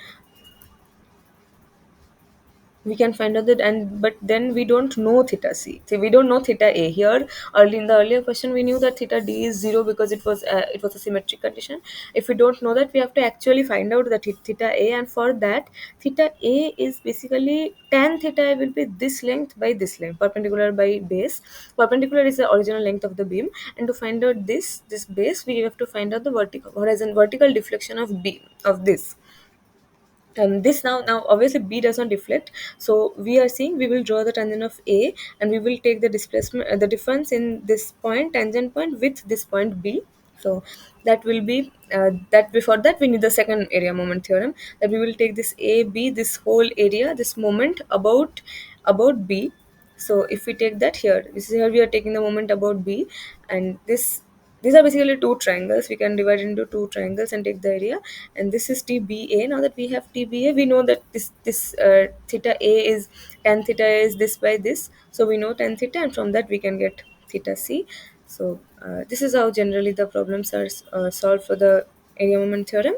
we can find out that. And but then we don't know theta c, so we don't know theta a. Here early in the earlier question we knew that theta d is 0 because it was a symmetric condition. If we don't know that, we have to actually find out the theta a, and for that theta a is basically tan theta A will be this length by this length, perpendicular by base. Perpendicular is the original length of the beam, and to find out this base, we have to find out the vertical deflection of this. this now obviously B does not deflect, so we are saying we will draw the tangent of A, and we will take the displacement, the difference in this point, tangent point, with this point B. So that will be that. Before that, we need the second area moment theorem, that we will take this A B, this whole area, this moment about B. So if we take that here, this is here we are taking the moment about B, and these are basically two triangles. We can divide into two triangles and take the area, and this is TBA. Now that we have TBA, we know that this theta A is tan theta A is this by this, so we know tan theta, and from that we can get theta C. So this is how generally the problems are solved for the area moment theorem.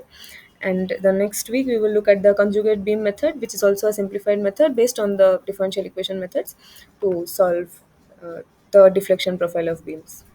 And the next week we will look at the conjugate beam method, which is also a simplified method based on the differential equation methods to solve the deflection profile of beams.